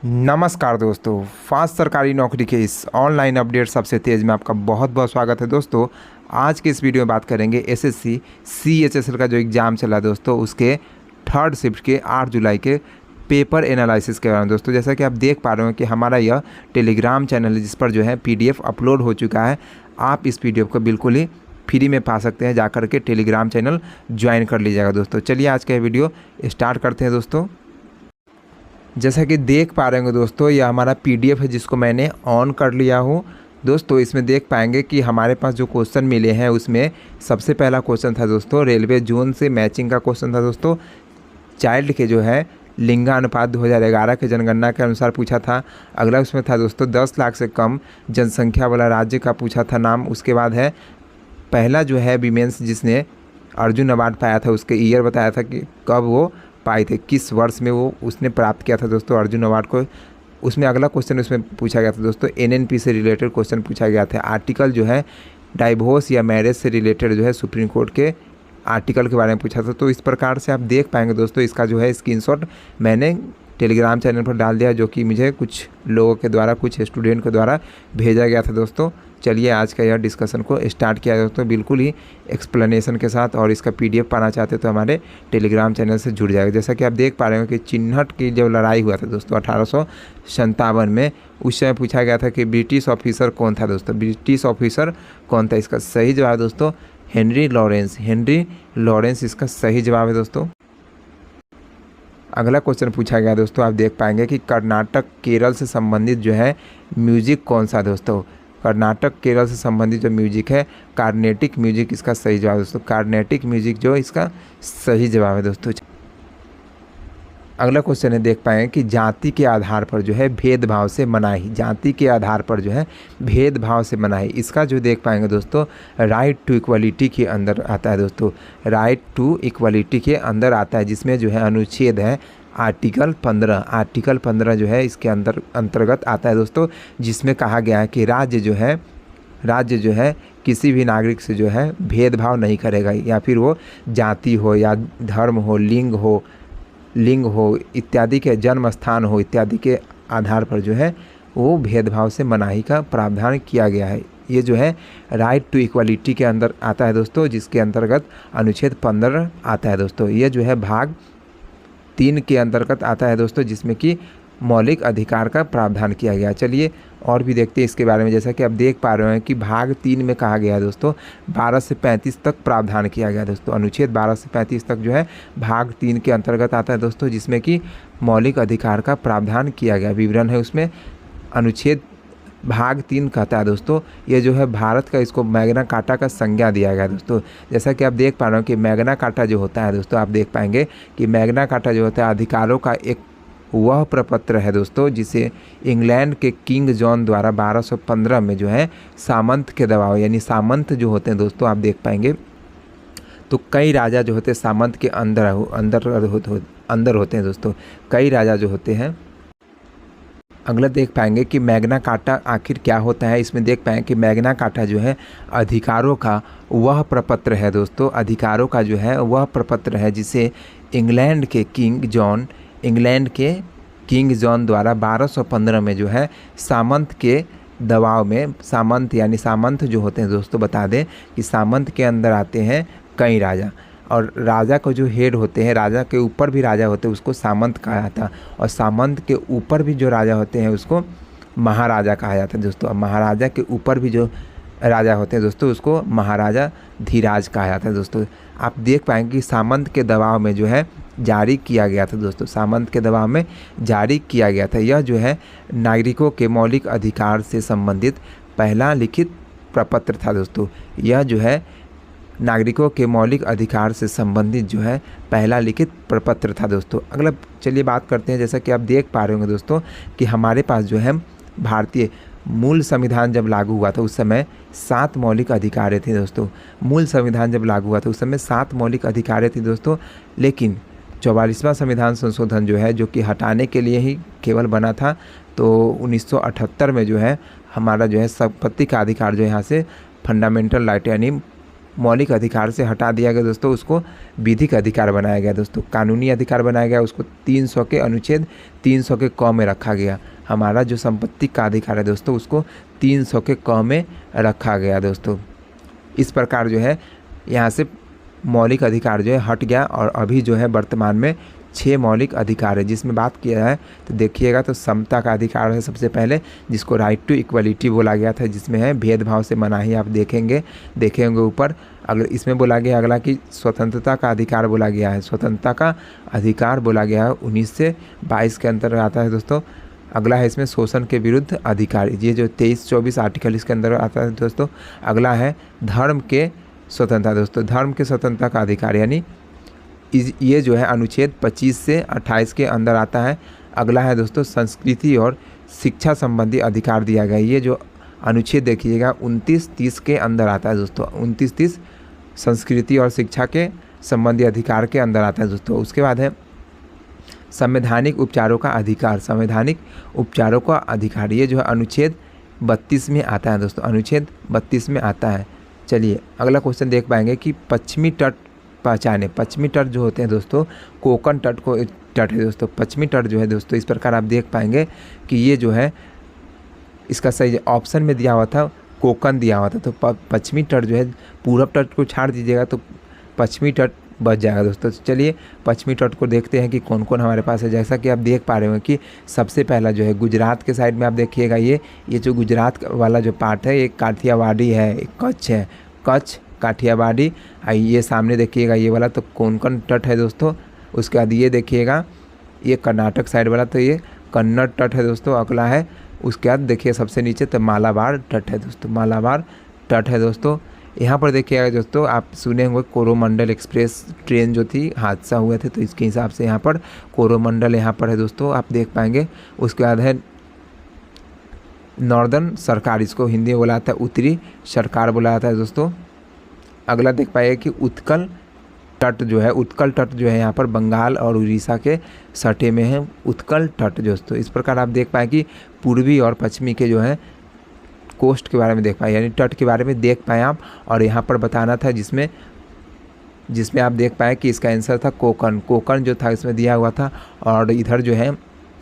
नमस्कार दोस्तों, फास्ट सरकारी नौकरी के इस ऑनलाइन अपडेट सबसे तेज़ में आपका बहुत बहुत स्वागत है। दोस्तों आज के इस वीडियो में बात करेंगे एसएससी सीएचएसएल का जो एग्ज़ाम चला है दोस्तों, उसके थर्ड शिफ्ट के 8 जुलाई के पेपर एनालिसिस के बारे में। दोस्तों जैसा कि आप देख पा रहे हो कि हमारा यह टेलीग्राम चैनल है जिस पर जो है पीडीएफ अपलोड हो चुका है। आप इस पीडीएफ को बिल्कुल ही फ्री में पा सकते हैं, जाकर के टेलीग्राम चैनल ज्वाइन कर लीजिएगा। दोस्तों चलिए आज का वीडियो स्टार्ट करते हैं। दोस्तों जैसा कि देख पा रहे होंगे दोस्तों, यह हमारा पीडीएफ है जिसको मैंने ऑन कर लिया हूँ। दोस्तों इसमें देख पाएंगे कि हमारे पास जो क्वेश्चन मिले हैं उसमें सबसे पहला क्वेश्चन था दोस्तों रेलवे जोन से मैचिंग का क्वेश्चन था। दोस्तों चाइल्ड के जो है लिंगानुपात 2011 के जनगणना के अनुसार पूछा था। अगला उसमें था दोस्तों 10 लाख से कम जनसंख्या वाला राज्य का पूछा था नाम। उसके बाद है पहला जो है वीमेंस जिसने अर्जुन अवार्ड पाया था, उसके ईयर बताया था कि कब वो पाए थे, किस वर्ष में वो उसने प्राप्त किया था दोस्तों अर्जुन अवार्ड को। उसमें अगला क्वेश्चन उसमें पूछा गया था दोस्तों एनएनपी से रिलेटेड क्वेश्चन पूछा गया था। आर्टिकल जो है डाइवोर्स या मैरिज से रिलेटेड जो है सुप्रीम कोर्ट के आर्टिकल के बारे में पूछा था। तो इस प्रकार से आप देख पाएंगे दोस्तों, इसका जो है स्क्रीनशॉट मैंने टेलीग्राम चैनल पर डाल दिया, जो कि मुझे कुछ लोगों के द्वारा, कुछ स्टूडेंट के द्वारा भेजा गया था। दोस्तों चलिए आज का यह डिस्कशन को स्टार्ट किया दोस्तों, बिल्कुल ही एक्सप्लेनेशन के साथ। और इसका पीडीएफ पाना चाहते तो हमारे टेलीग्राम चैनल से जुड़ जाएगा। जैसा कि आप देख पा रहे हो कि चिन्हट की जो लड़ाई हुआ था दोस्तों 1857 में, उस समय पूछा गया था कि ब्रिटिश ऑफिसर कौन था। दोस्तों ब्रिटिश ऑफिसर कौन था, इसका सही जवाब दोस्तों हेनरी लॉरेंस। हेनरी लॉरेंस इसका सही जवाब है। दोस्तों अगला क्वेश्चन पूछा गया दोस्तों, आप देख पाएंगे कि कर्नाटक केरल से संबंधित जो है म्यूजिक कौन सा। दोस्तों कर्नाटक केरल से संबंधित जो म्यूजिक है कार्नेटिक म्यूजिक इसका सही जवाब है। दोस्तों कार्नेटिक म्यूजिक जो इसका सही जवाब है। दोस्तों अगला क्वेश्चन है, देख पाएंगे कि जाति के आधार पर जो है भेदभाव से मनाही, जाति के आधार पर जो है भेदभाव से मनाही, इसका जो देख पाएंगे दोस्तों राइट टू इक्वलिटी के अंदर आता है। दोस्तों राइट टू इक्वलिटी के अंदर आता है, जिसमें जो है अनुच्छेद है आर्टिकल 15। आर्टिकल 15 जो है इसके अंतर्गत आता है दोस्तों, जिसमें कहा गया है कि राज्य जो है किसी भी नागरिक से जो है भेदभाव नहीं करेगा, या फिर वो जाति हो या धर्म हो, लिंग हो इत्यादि के, जन्म स्थान हो इत्यादि के आधार पर जो है वो भेदभाव से मनाही का प्रावधान किया गया है। ये जो है राइट टू इक्वलिटी के अंदर आता है दोस्तों, जिसके अंतर्गत अनुच्छेद 15 आता है। दोस्तों ये जो है भाग 3 के अंतर्गत आता है दोस्तों, जिसमें कि मौलिक अधिकार का प्रावधान किया गया। चलिए और भी देखते हैं इसके बारे में। जैसा कि आप देख पा रहे हैं कि भाग 3 में कहा गया है दोस्तों 12 से 35 तक प्रावधान किया गया। दोस्तों अनुच्छेद 12 से 35 तक जो है भाग 3 के अंतर्गत आता है दोस्तों, जिसमें कि मौलिक अधिकार का प्रावधान किया गया। विवरण है उसमें। अनुच्छेद भाग 3 कहता है दोस्तों, ये जो है भारत का, इसको मैग्ना कार्टा का संज्ञा दिया गया दोस्तों। जैसा कि आप देख पा रहे हो कि मैग्ना कार्टा जो होता है दोस्तों, आप देख पाएंगे कि मैग्ना कार्टा जो होता है अधिकारों का एक वह प्रपत्र है दोस्तों, जिसे इंग्लैंड के किंग जॉन द्वारा 1215 में जो है सामंत के दबाव, यानी सामंत जो होते हैं दोस्तों, आप देख पाएंगे तो कई राजा जो होते हैं सामंत के अंदर होते हैं दोस्तों, कई राजा जो होते हैं। अगला देख पाएंगे कि मैग्ना कार्टा आखिर क्या होता है। इसमें देख पाएंगे कि मैग्ना कार्टा जो है अधिकारों का वह प्रपत्र है दोस्तों, अधिकारों का जो है वह प्रपत्र है जिसे इंग्लैंड के किंग जॉन द्वारा 1215 में जो है सामंत के दबाव में, सामंत यानी सामंत जो होते हैं दोस्तों, बता दें कि सामंत के अंदर आते हैं कई राजा, और राजा को जो हेड होते हैं, राजा के ऊपर भी राजा होते हैं उसको सामंत कहा जाता है, और सामंत के ऊपर भी जो राजा होते हैं उसको महाराजा कहा जाता है दोस्तों। महाराजा के ऊपर भी जो राजा होते हैं दोस्तों उसको महाराजा धीराज कहा जाता है। दोस्तों आप देख पाएंगे कि सामंत के दबाव में जो है जारी किया गया था दोस्तों, सामंत के दबाव में जारी किया गया था। यह जो है नागरिकों के मौलिक अधिकार से संबंधित पहला लिखित प्रपत्र था दोस्तों। यह जो है नागरिकों के मौलिक अधिकार से संबंधित जो है पहला लिखित प्रपत्र था दोस्तों। अगला चलिए बात करते हैं। जैसा कि आप देख पा रहे होंगे दोस्तों कि हमारे पास जो है भारतीय मूल संविधान जब लागू हुआ था उस समय 7 मौलिक अधिकारें थी दोस्तों। मूल संविधान जब लागू हुआ था उस समय 7 मौलिक अधिकारें थी दोस्तों, लेकिन 44वां संविधान संशोधन जो है, जो कि हटाने के लिए ही केवल बना था, तो 1978 में जो है हमारा जो है संपत्ति का अधिकार जो यहाँ से फंडामेंटल राइट यानी मौलिक अधिकार से हटा दिया गया दोस्तों, उसको विधिक अधिकार बनाया गया दोस्तों। कानूनी अधिकार बनाया गया, उसको 300 के अनुच्छेद 300 के क में रखा गया। हमारा जो संपत्ति का अधिकार है दोस्तों, उसको 300 के क में रखा गया दोस्तों। इस प्रकार जो है यहाँ से मौलिक अधिकार जो है हट गया, और अभी जो है वर्तमान में 6 मौलिक अधिकार है। जिसमें बात किया है तो देखिएगा तो समता का अधिकार है सबसे पहले, जिसको राइट टू इक्वलिटी बोला गया था, जिसमें है भेदभाव से मनाही। आप देखेंगे ऊपर। अगर इसमें बोला गया अगला कि स्वतंत्रता का अधिकार बोला गया है, स्वतंत्रता का अधिकार बोला गया है 19 से 22 के अंतर्गत आता है दोस्तों। अगला है इसमें शोषण के विरुद्ध अधिकार, ये जो 23-24 आर्टिकल इसके अंदर आता है दोस्तों। अगला है धर्म के स्वतंत्रता दोस्तों, धर्म के स्वतंत्रता का अधिकार, यानी ये जो है अनुच्छेद 25 से 28 के अंदर आता है। अगला है दोस्तों संस्कृति और शिक्षा संबंधी अधिकार दिया गया, ये जो अनुच्छेद देखिएगा 29-30 के अंदर आता है दोस्तों। 29-30 संस्कृति और शिक्षा के संबंधी अधिकार के अंदर आता है दोस्तों। उसके बाद है संवैधानिक उपचारों का अधिकार, संवैधानिक उपचारों का अधिकार, ये जो है अनुच्छेद 32 में आता है दोस्तों, अनुच्छेद 32 में आता है। चलिए अगला क्वेश्चन देख पाएंगे कि पश्चिमी तट पहचाने। पश्चिमी तट जो होते हैं दोस्तों, कोंकण तट को तट है दोस्तों, पश्चिमी तट जो है दोस्तों, इस प्रकार आप देख पाएंगे कि ये जो है इसका सही ऑप्शन में दिया हुआ था कोंकण दिया हुआ था, तो पश्चिमी तट जो है, पूरब तट को छाड़ दीजिएगा तो पश्चिमी तट बच जाएगा दोस्तों। चलिए पश्चिमी तट को देखते हैं कि कौन कौन हमारे पास है। जैसा कि आप देख पा रहे हो कि सबसे पहला जो है गुजरात के साइड में आप देखिएगा, ये जो गुजरात वाला जो पार्ट है, एक काठियावाड़ी है, एक कच्छ है, कच्छ काठियावाड़ी। ये सामने देखिएगा ये वाला तो कोंकण तट है दोस्तों। उसके बाद ये देखिएगा ये कर्नाटक साइड वाला, तो ये कन्नड़ तट है दोस्तों। अगला है उसके बाद देखिए सबसे नीचे तो मालाबार तट है दोस्तों, मालाबार तट है दोस्तों। यहाँ पर देखिएगा दोस्तों, आप सुने होंगे कोरोमंडल एक्सप्रेस ट्रेन जो थी, हादसा हुए थे, तो इसके हिसाब से यहाँ पर कोरोमंडल यहाँ पर है दोस्तों, आप देख पाएंगे। उसके बाद है नॉर्दर्न सरकार, इसको हिंदी में बोला जाता है उत्तरी सरकार बोला जाता है दोस्तों। अगला देख पाएंगे कि उत्कल तट जो है, उत्कल तट जो है यहाँ पर बंगाल और उड़ीसा के सटे में है, उत्कल तट दोस्तों। इस प्रकार आप देख पाए कि पूर्वी और पश्चिमी के जो है कोस्ट के बारे में देख पाए, यानी तट के बारे में देख पाए आप। और यहाँ पर बताना था जिसमें आप देख पाए कि इसका आंसर था कोंकण, कोंकण जो था इसमें दिया हुआ था। और इधर जो है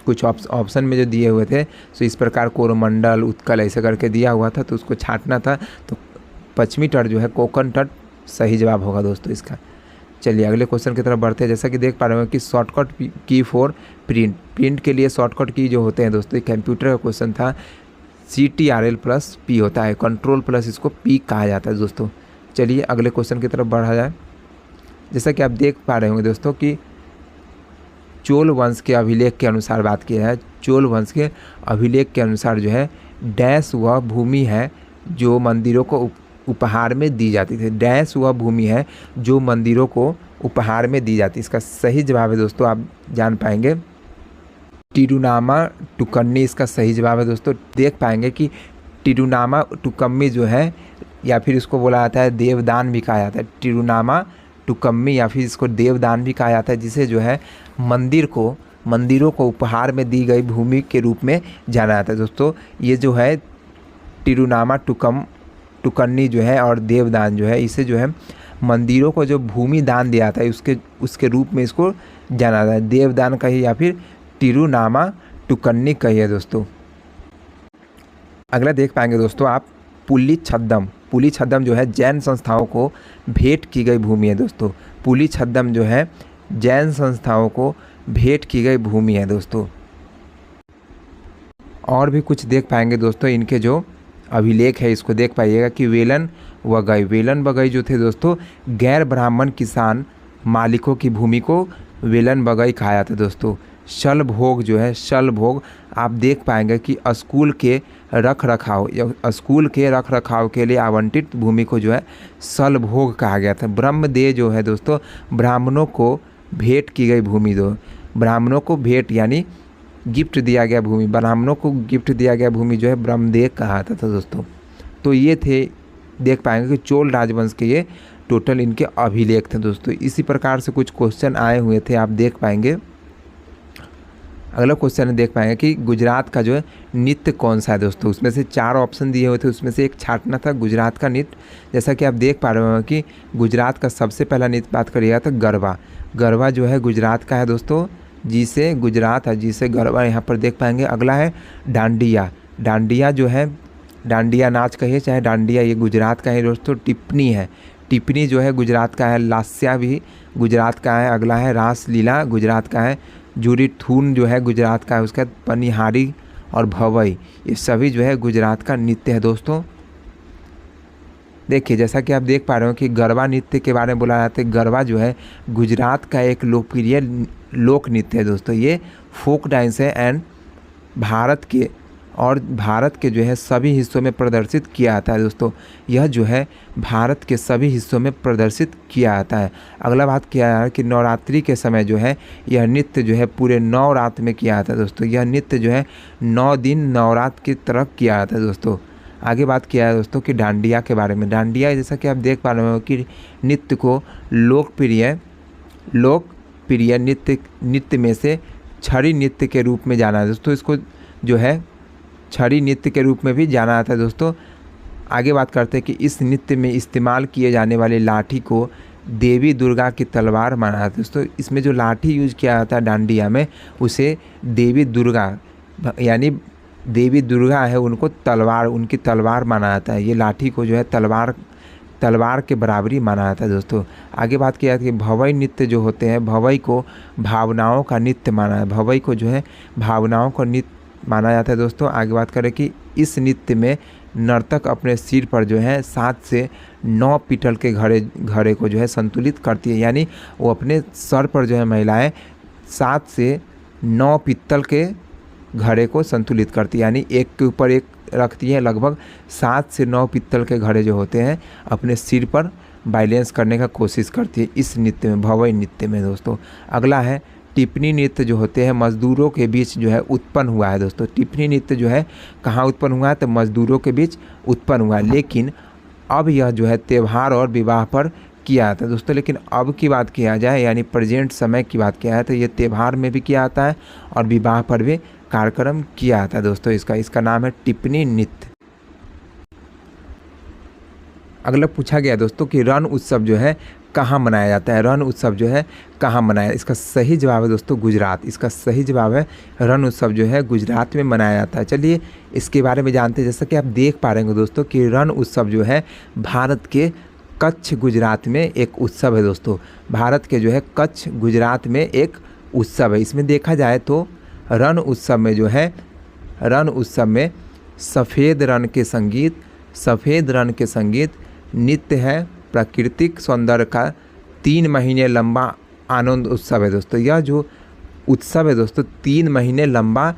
कुछ ऑप्शन में जो दिए हुए थे, तो इस प्रकार कोरोमंडल उत्कल ऐसे करके दिया हुआ था, तो उसको छांटना था। तो पश्चिमी तट जो है कोंकण तट सही जवाब होगा दोस्तों इसका। चलिए अगले क्वेश्चन की तरफ बढ़ते हैं। जैसा कि देख पा रहे हो कि शॉर्टकट की फॉर प्रिंट के लिए शॉर्टकट की जो होते हैं दोस्तों, कंप्यूटर का क्वेश्चन था। CTRL+P होता है, कंट्रोल प्लस इसको P कहा जाता है दोस्तों। चलिए अगले क्वेश्चन की तरफ बढ़ा जाए। जैसा कि आप देख पा रहे होंगे दोस्तों कि चोल वंश के अभिलेख के अनुसार बात किया है। चोल वंश के अभिलेख के अनुसार जो है डैश वह भूमि है जो मंदिरों को उपहार में दी जाती थी। डैश वह भूमि है जो मंदिरों को उपहार में दी जाती है। इसका सही जवाब है दोस्तों, आप जान पाएंगे तिरुनामा टुकन्नी इसका सही जवाब है दोस्तों। देख पाएंगे कि तिरुनामा टुकम्मी जो है, या फिर इसको बोला जाता है देवदान भी कहा जाता है। तिरुनामा टुकम्मी या फिर इसको देवदान भी कहा जाता है, जिसे जो है मंदिरों को उपहार में दी गई भूमि के रूप में जाना जाता है दोस्तों। ये जो है तिरुनामा टुकन्नी जो है और देवदान जो है, इसे जो है मंदिरों को जो भूमि दान दिया था उसके रूप में इसको जाना जाता है। देवदान कहिए या फिर तिरुनामा टुकन्नी कहिए दोस्तों। अगला देख पाएंगे दोस्तों आप पुली छद्म जो है जैन संस्थाओं को भेंट की गई भूमि है दोस्तों। पुली छद्म जो है जैन संस्थाओं को भेंट की गई भूमि है दोस्तों। और भी कुछ देख पाएंगे दोस्तों, इनके जो अभिलेख है इसको देख पाइएगा कि वेलन बगई जो थे दोस्तों, गैर ब्राह्मण किसान मालिकों की भूमि को वेलन बगई कहा जाता है दोस्तों। शलभोग जो है, शलभोग आप देख पाएंगे कि स्कूल के रख रखाव के लिए आवंटित भूमि को जो है शलभोग कहा गया था। ब्रह्मदेव जो है दोस्तों, ब्राह्मणों को भेंट की गई भूमि ब्राह्मणों को भेंट यानी गिफ्ट दिया गया भूमि, ब्राह्मणों को गिफ्ट दिया गया भूमि जो है ब्रह्मदेव कहा था दोस्तों। तो ये थे, देख पाएंगे कि चोल राजवंश के ये टोटल इनके अभिलेख थे दोस्तों। इसी प्रकार से कुछ क्वेश्चन आए हुए थे, आप देख पाएंगे। अगला क्वेश्चन देख पाएंगे कि गुजरात का जो है नृत्य कौन सा है दोस्तों। उसमें से 4 ऑप्शन दिए हुए थे, उसमें से एक छाटना था गुजरात का नृत्य। जैसा कि आप देख पा रहे हो कि गुजरात का सबसे पहला नृत्य बात करिएगा तो गरबा। गरबा जो है गुजरात का है दोस्तों, जिसे गुजरात है, जिसे गरबा यहाँ पर देख पाएंगे। अगला है डांडिया। डांडिया जो है, डांडिया नाच कहिए चाहे डांडिया, ये गुजरात का है दोस्तों। टिप्पणी है, टिप्पणी जो है गुजरात का है। लास्या भी गुजरात का है। अगला है रासलीला, गुजरात का है। जुरीथून जो है गुजरात का है। उसके बाद पनिहारी और भवई, ये सभी जो है गुजरात का नृत्य है दोस्तों। देखिए जैसा कि आप देख पा रहे हो कि गरबा नृत्य के बारे में बोला जाता है। गरबा जो है गुजरात का एक लोकप्रिय लोक नृत्य है दोस्तों। ये फोक डांस है एंड भारत के जो है सभी हिस्सों में प्रदर्शित किया जाता है दोस्तों। यह जो है भारत के सभी हिस्सों में प्रदर्शित किया जाता है। अगला बात किया है कि नवरात्रि के समय जो है यह नृत्य जो है पूरे 9 रात में किया जाता है दोस्तों। यह नृत्य जो है 9 दिन नवरात्र की तरह किया जाता है दोस्तों। आगे बात किया है दोस्तों कि डांडिया के बारे में। डांडिया जैसा कि आप देख पा रहे हो कि नृत्य को लोकप्रिय नृत्य में से छड़ी नृत्य के रूप में जाना है दोस्तों। इसको जो है छड़ी नृत्य के रूप में भी जाना जाता है दोस्तों। आगे बात करते हैं कि इस नृत्य में इस्तेमाल किए जाने वाली लाठी को देवी दुर्गा की तलवार माना जाता है दोस्तों। इसमें जो लाठी यूज किया जाता है डांडिया में, उसे देवी दुर्गा यानी देवी दुर्गा है, उनको तलवार, उनकी तलवार माना जाता है। ये लाठी को जो है तलवार के बराबरी माना जाता है दोस्तों। आगे बात किया कि भवई नृत्य जो होते हैं, भवई को भावनाओं का नृत्य माना है। भवई को जो है भावनाओं का नृत्य माना जाता है दोस्तों। आगे बात करें कि इस नृत्य में नर्तक अपने सिर पर जो है 7 से 9 पीतल के घड़े को जो है संतुलित करती है। यानी वो अपने सर पर जो है महिलाएं 7 से 9 पीतल के घड़े को संतुलित करती है, यानी एक के ऊपर एक रखती है। लगभग 7 से 9 पीतल के घड़े जो होते हैं अपने सिर पर बैलेंस करने का कोशिश करती है इस नृत्य में, भवई नृत्य में दोस्तों। अगला है टिप्पणी नृत्य जो होते हैं मजदूरों के बीच जो है उत्पन्न हुआ है दोस्तों। टिप्पणी नृत्य जो है कहाँ उत्पन्न हुआ है तो मजदूरों के बीच उत्पन्न हुआ है, लेकिन अब यह जो है त्यौहार और विवाह पर किया जाता है दोस्तों। लेकिन अब की बात किया जाए यानी प्रेजेंट समय की बात किया है तो ये त्यौहार में भी किया जाता है और विवाह पर भी कार्यक्रम किया जाता है दोस्तों। इसका नाम है टिप्पणी नृत्य। अगला पूछा गया दोस्तों कि रण उत्सव जो है कहाँ मनाया जाता है। रण उत्सव जो है कहाँ मनाया, इसका सही जवाब है दोस्तों गुजरात। इसका सही जवाब है रण उत्सव जो है गुजरात में मनाया जाता है। चलिए इसके बारे में जानते हैं। जैसा कि आप देख पा रहे हैं दोस्तों कि रण उत्सव जो है भारत के कच्छ गुजरात में एक उत्सव है दोस्तों। भारत के जो है कच्छ गुजरात में एक उत्सव है। इसमें देखा जाए तो रण उत्सव में जो है सफ़ेद रण के संगीत नृत्य है, प्राकृतिक सौंदर्य का 3 महीने लंबा आनंद उत्सव है दोस्तों। यह जो उत्सव है दोस्तों 3 महीने लंबा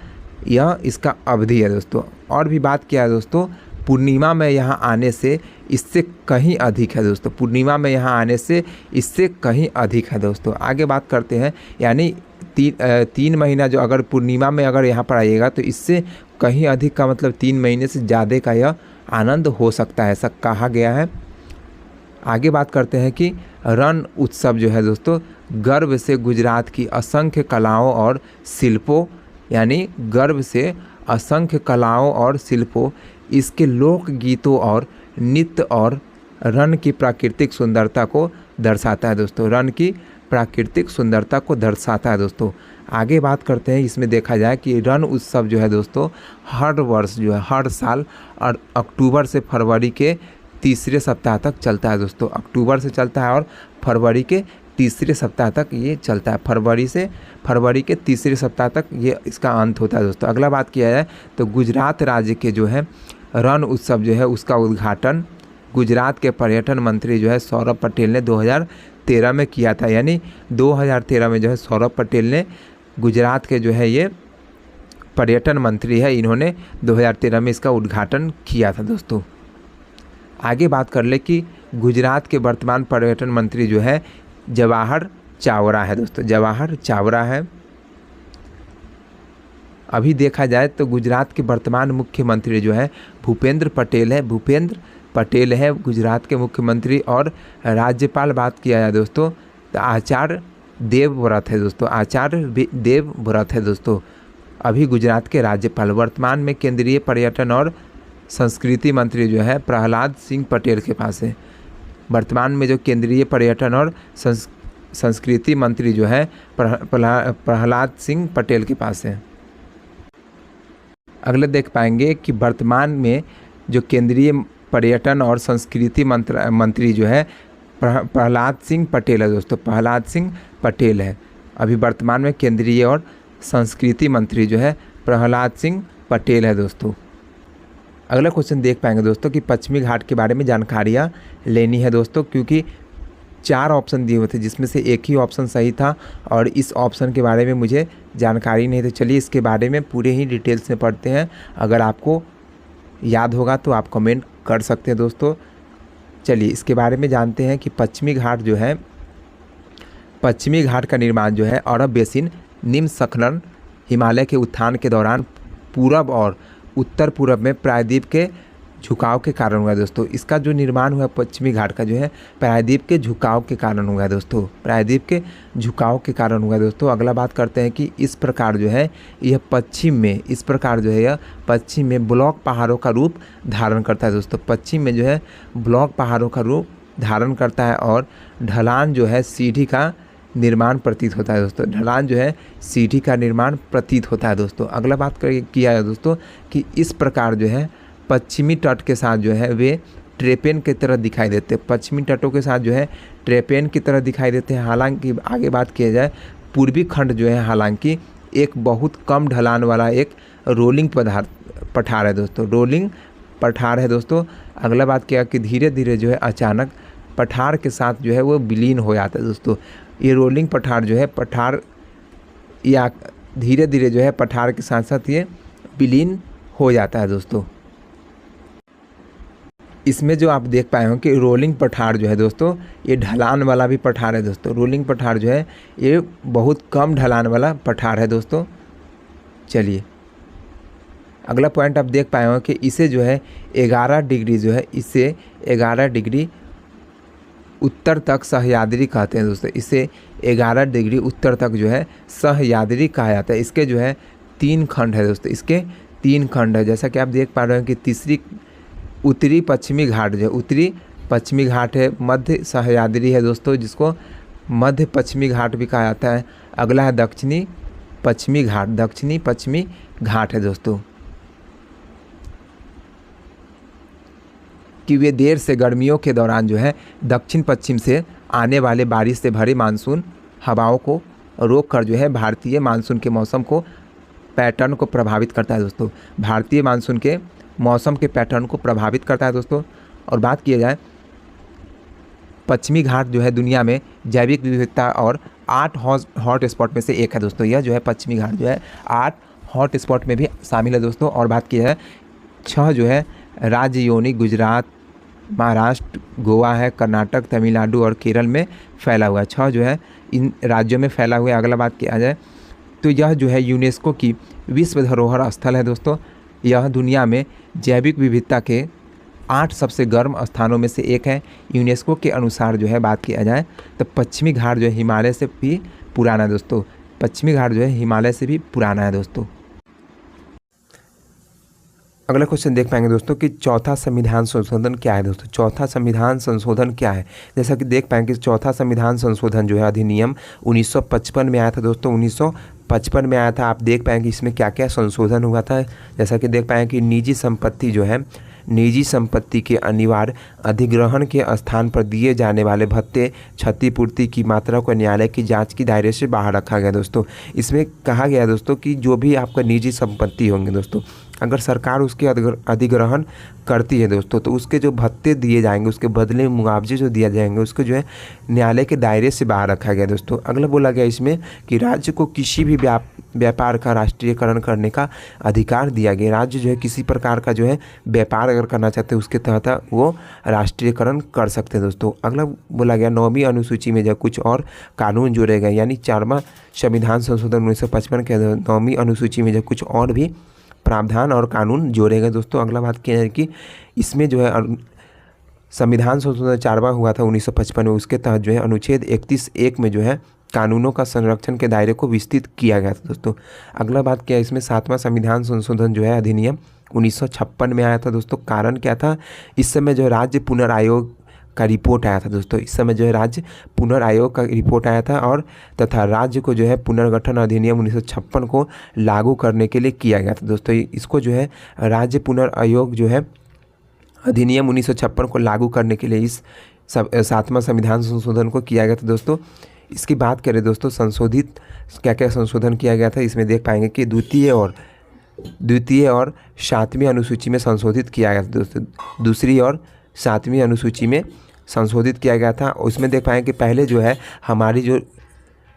यह इसका अवधि है दोस्तों। और भी बात किया है दोस्तों, पूर्णिमा में यहाँ आने से इससे कहीं अधिक है दोस्तों। पूर्णिमा में यहाँ आने से इससे कहीं अधिक है दोस्तों। आगे बात करते हैं यानी 3 महीना जो अगर पूर्णिमा में अगर यहाँ पर आइएगा तो इससे कहीं अधिक का मतलब 3 महीने से ज़्यादा का यह आनंद हो सकता है, ऐसा कहा गया है। आगे बात करते हैं कि रण उत्सव जो है दोस्तों गर्व से गुजरात की असंख्य कलाओं और शिल्पों, यानी गर्व से असंख्य कलाओं और शिल्पों, इसके लोक गीतों और नृत्य और रण की प्राकृतिक सुंदरता को दर्शाता है दोस्तों। रण की प्राकृतिक सुंदरता को दर्शाता है दोस्तों। आगे बात करते हैं, इसमें देखा जाए कि रण उत्सव जो है दोस्तों हर वर्ष जो है हर साल और अक्टूबर से फरवरी के तीसरे सप्ताह तक चलता है दोस्तों। अक्टूबर से चलता है और फरवरी के तीसरे सप्ताह तक ये चलता है। फरवरी के तीसरे सप्ताह तक ये इसका अंत होता है दोस्तों। अगला बात किया जाए तो गुजरात राज्य के जो है रण उत्सव जो है उसका उद्घाटन गुजरात के पर्यटन मंत्री जो है सौरभ पटेल ने 2013 में किया था। यानी 2013 में जो है सौरभ पटेल ने गुजरात के जो है ये पर्यटन मंत्री है, इन्होंने 2013 में इसका उद्घाटन किया था दोस्तों। आगे बात कर ले कि गुजरात के वर्तमान पर्यटन मंत्री जो है जवाहर चावड़ा है दोस्तों। जवाहर चावड़ा है। अभी देखा जाए तो गुजरात के वर्तमान मुख्यमंत्री जो है भूपेंद्र पटेल है। भूपेंद्र पटेल है गुजरात के मुख्यमंत्री। और राज्यपाल बात किया जाए दोस्तों तो आचार्य देवव्रत है दोस्तों। आचार्य देवव्रत है दोस्तों अभी गुजरात के राज्यपाल, वर्तमान में केंद्रीय पर्यटन और संस्कृति मंत्री जो है प्रहलाद सिंह पटेल के पास है। वर्तमान में जो केंद्रीय पर्यटन और संस्कृति मंत्री जो है प्रहलाद सिंह पटेल के पास है। अगले देख पाएंगे कि वर्तमान में जो केंद्रीय पर्यटन और संस्कृति मंत्री जो है प्रहलाद सिंह पटेल है दोस्तों, प्रहलाद सिंह पटेल है। अभी वर्तमान में केंद्रीय और संस्कृति मंत्री जो है प्रहलाद सिंह पटेल है दोस्तों। अगला क्वेश्चन देख पाएंगे दोस्तों कि पश्चिमी घाट के बारे में जानकारियाँ लेनी है दोस्तों, क्योंकि 4 ऑप्शन दिए हुए थे जिसमें से एक ही ऑप्शन सही था और इस ऑप्शन के बारे में मुझे जानकारी नहीं थी। चलिए इसके बारे में पूरे ही डिटेल्स में पढ़ते हैं। अगर आपको याद होगा तो आप कमेंट कर सकते हैं दोस्तों। चलिए इसके बारे में जानते हैं कि पश्चिमी घाट जो है, पश्चिमी घाट का निर्माण जो है अरब बेसिन निम्न संखलन हिमालय के उत्थान के दौरान पूरब और उत्तर पूरब में प्रायद्वीप के झुकाव के कारण हुआ है दोस्तों। इसका जो निर्माण हुआ पश्चिमी घाट का जो है प्रायद्वीप के झुकाव के कारण हुआ है दोस्तों, प्रायद्वीप के झुकाव के कारण हुआ है दोस्तों। अगला बात करते हैं कि इस प्रकार जो है यह पश्चिम में, इस प्रकार जो है यह पश्चिम में ब्लॉक पहाड़ों का रूप धारण करता है दोस्तों। पश्चिम में जो है ब्लॉक पहाड़ों का रूप धारण करता है और ढलान जो है सीढ़ी का निर्माण प्रतीत होता है दोस्तों, ढलान जो है सीढ़ी का निर्माण प्रतीत होता है दोस्तों। अगला बात किया है दोस्तों कि इस प्रकार जो है पश्चिमी तट के साथ जो है वे ट्रेपेन की तरह दिखाई देते हैं, पश्चिमी तटों के साथ जो है ट्रेपेन की तरह दिखाई देते हैं। हालांकि आगे बात किया जाए पूर्वी खंड जो है हालांकि एक बहुत कम ढलान वाला एक रोलिंग पठार है दोस्तों, रोलिंग पठार है दोस्तों। अगला बात किया कि धीरे धीरे जो है अचानक पठार के साथ जो है वो विलीन हो जाता है दोस्तों। ये रोलिंग पठार जो है पठार या धीरे धीरे जो है पठार के साथ साथ ये विलीन हो जाता है दोस्तों। इसमें जो आप देख पाए हो कि रोलिंग पठार जो है दोस्तों ये ढलान वाला भी पठार है दोस्तों, रोलिंग पठार जो है ये बहुत कम ढलान वाला पठार है दोस्तों। चलिए अगला पॉइंट आप देख पाए हो कि इसे जो है 11 डिग्री जो है, इसे 11 डिग्री उत्तर तक सह्याद्री कहते हैं दोस्तों, इसे 11 डिग्री उत्तर तक जो है सह्याद्री कहा जाता है। इसके जो है 3 खंड है दोस्तों, इसके 3 खंड है। जैसा कि आप देख पा रहे हैं कि तीसरी उत्तरी पश्चिमी घाट जो है, उत्तरी पश्चिमी घाट है, मध्य सह्याद्री है दोस्तों जिसको मध्य पश्चिमी घाट भी कहा जाता है। अगला है दक्षिणी पश्चिमी घाट, दक्षिणी पश्चिमी घाट है दोस्तों। कि वे देर से गर्मियों के दौरान जो है दक्षिण पश्चिम से आने वाले बारिश से भरे मानसून हवाओं को रोक कर जो है भारतीय मानसून के मौसम को पैटर्न को प्रभावित करता है दोस्तों, भारतीय मानसून के मौसम के पैटर्न को प्रभावित करता है दोस्तों। और बात किया जाए पश्चिमी घाट जो है दुनिया में जैविक विविधता और 8 हॉट स्पॉट में से एक है दोस्तों। यह जो है पश्चिमी घाट जो है 8 हॉट स्पॉट में भी शामिल है दोस्तों। और बात की जाए 6 जो है राज्य योनि गुजरात, महाराष्ट्र, गोवा है, कर्नाटक, तमिलनाडु और केरल में फैला हुआ है। 6 जो है इन राज्यों में फैला हुआ है। अगला बात किया जाए तो यह जो है यूनेस्को की विश्व धरोहर स्थल है दोस्तों। यह दुनिया में जैविक विविधता के 8 सबसे गर्म स्थानों में से एक है। यूनेस्को के अनुसार जो है बात किया जाए तो पश्चिमी घाट जो है हिमालय से भी पुराना है दोस्तों, पश्चिमी घाट जो है हिमालय से भी पुराना है दोस्तों। अगला क्वेश्चन देख पाएंगे दोस्तों कि चौथा संविधान संशोधन क्या है दोस्तों, चौथा संविधान संशोधन क्या है। जैसा कि देख पाएंगे चौथा संविधान संशोधन जो है अधिनियम 1955 में आया था दोस्तों, 1955 में आया था। आप देख पाएंगे इसमें क्या क्या संशोधन हुआ था। जैसा कि देख पाएंगे कि निजी संपत्ति जो है, निजी संपत्ति के अनिवार्य अधिग्रहण के स्थान पर दिए जाने वाले भत्ते क्षतिपूर्ति की मात्रा को न्यायालय की जांच के दायरे से बाहर रखा गया दोस्तों। इसमें कहा गया दोस्तों कि जो भी आपका निजी संपत्ति होंगे दोस्तों, अगर सरकार उसके अधिग्रहण करती है दोस्तों तो उसके जो भत्ते दिए जाएंगे, उसके बदले में मुआवजे जो दिए जाएंगे उसको जो है न्यायालय के दायरे से बाहर रखा गया दोस्तों। अगला बोला गया इसमें कि राज्य को किसी भी व्यापार का राष्ट्रीयकरण करने का अधिकार दिया गया। राज्य जो है किसी प्रकार का जो है व्यापार अगर करना चाहते हैं उसके तहत वो राष्ट्रीयकरण कर सकते हैं दोस्तों। अगला बोला गया 9वीं अनुसूची में जब कुछ और कानून जोड़े गए, यानी 4वां संविधान संशोधन 1955 के 9वीं अनुसूची में जब कुछ और भी प्रावधान और कानून जोड़े गए दोस्तों। अगला बात किया है कि इसमें जो है संविधान संशोधन 4वां हुआ था 1955 में, उसके तहत जो है अनुच्छेद 31(1) में जो है कानूनों का संरक्षण के दायरे को विस्तृत किया गया था दोस्तों। अगला बात क्या है, इसमें 7वां संविधान संशोधन जो है अधिनियम 1956 में आया था दोस्तों। कारण क्या था, इस समय जो राज्य पुनर्आयोग का रिपोर्ट आया था दोस्तों। इस समय जो है राज्य पुनर्आयोग का रिपोर्ट आया था और तथा राज्य को जो है पुनर्गठन अधिनियम 1956 को लागू करने के लिए किया गया था दोस्तों। इसको जो है राज्य पुनर्आयोग जो है अधिनियम 1956 को लागू करने के लिए इस 7वां संविधान संशोधन को किया गया था दोस्तों। इसकी बात करें दोस्तों, संशोधित क्या क्या संशोधन किया गया था, इसमें देख पाएंगे कि द्वितीय और 7वीं अनुसूची में संशोधित किया गया था दोस्तों। दूसरी और 7वीं अनुसूची में संशोधित किया गया था। उसमें देख पाएंगे कि पहले जो है हमारी जो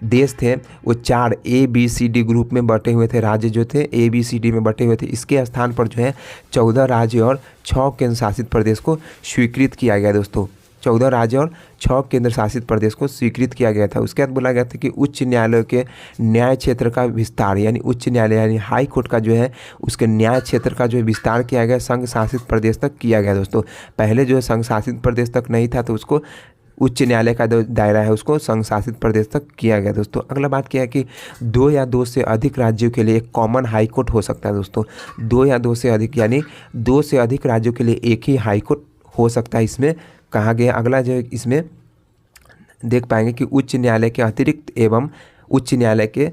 देश थे वो 4 ABCD ग्रुप में बटे हुए थे। राज्य जो थे ABCD में बटे हुए थे। इसके स्थान पर जो है 14 राज्य और 6 केंद्र शासित प्रदेश को स्वीकृत किया गया दोस्तों। 14 राज्य और 6 केंद्र शासित प्रदेश को स्वीकृत किया गया था। उसके बाद बोला गया था कि उच्च न्यायालय के न्याय क्षेत्र का विस्तार, यानी उच्च न्यायालय यानी हाई कोर्ट का जो है उसके न्याय क्षेत्र का जो है विस्तार किया गया, संघ शासित प्रदेश तक किया गया दोस्तों। पहले जो है संघ शासित प्रदेश तक नहीं था, तो उसको उच्च न्यायालय का जो दायरा है उसको संघ शासित प्रदेश तक किया गया दोस्तों। अगला बात क्या है कि 2 या 2 से अधिक राज्यों के लिए एक कॉमन हाई कोर्ट हो सकता है दोस्तों। 2 या 2 से अधिक यानी 2 से अधिक राज्यों के लिए एक ही हाई कोर्ट हो सकता है, इसमें कहा गया। अगला जो इसमें देख पाएंगे कि उच्च न्यायालय के अतिरिक्त एवं उच्च न्यायालय के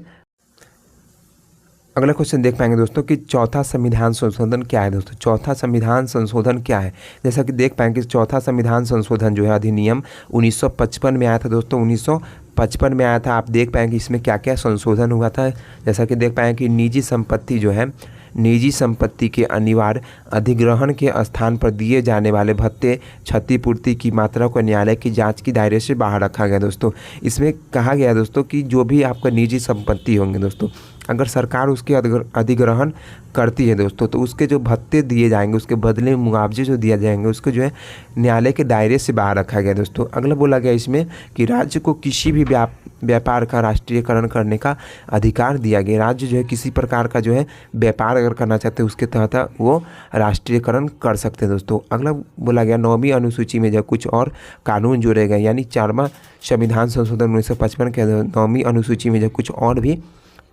अगला क्वेश्चन देख पाएंगे दोस्तों कि चौथा संविधान संशोधन क्या है दोस्तों। चौथा संविधान संशोधन क्या है, जैसा कि देख पाएंगे चौथा संविधान संशोधन जो है अधिनियम 1955 में आया था दोस्तों। 1955 में आया था। आप देख पाएंगे इसमें क्या क्या संशोधन हुआ था, जैसा कि देख पाएंगे कि निजी संपत्ति जो है, निजी संपत्ति के अनिवार्य अधिग्रहण के स्थान पर दिए जाने वाले भत्ते क्षतिपूर्ति की मात्रा को न्यायालय की जांच के दायरे से बाहर रखा गया दोस्तों। इसमें कहा गया दोस्तों कि जो भी आपका निजी संपत्ति होंगे दोस्तों, अगर सरकार उसके अधिग्रहण करती है दोस्तों, तो उसके जो भत्ते दिए जाएंगे, उसके बदले में मुआवजे जो दिए जाएंगे, उसको जो है न्यायालय के दायरे से बाहर रखा गया दोस्तों। अगला बोला गया इसमें कि राज्य को किसी भी व्यापार का राष्ट्रीयकरण करने का अधिकार दिया गया। राज्य जो है किसी प्रकार का जो है व्यापार अगर करना चाहते हैं उसके तहत वो राष्ट्रीयकरण कर सकते हैं दोस्तों। अगला बोला गया 9वीं अनुसूची में जो कुछ और कानून जोड़े गए, यानी 4वां संविधान संशोधन 1955 के 9वीं अनुसूची में जो कुछ और भी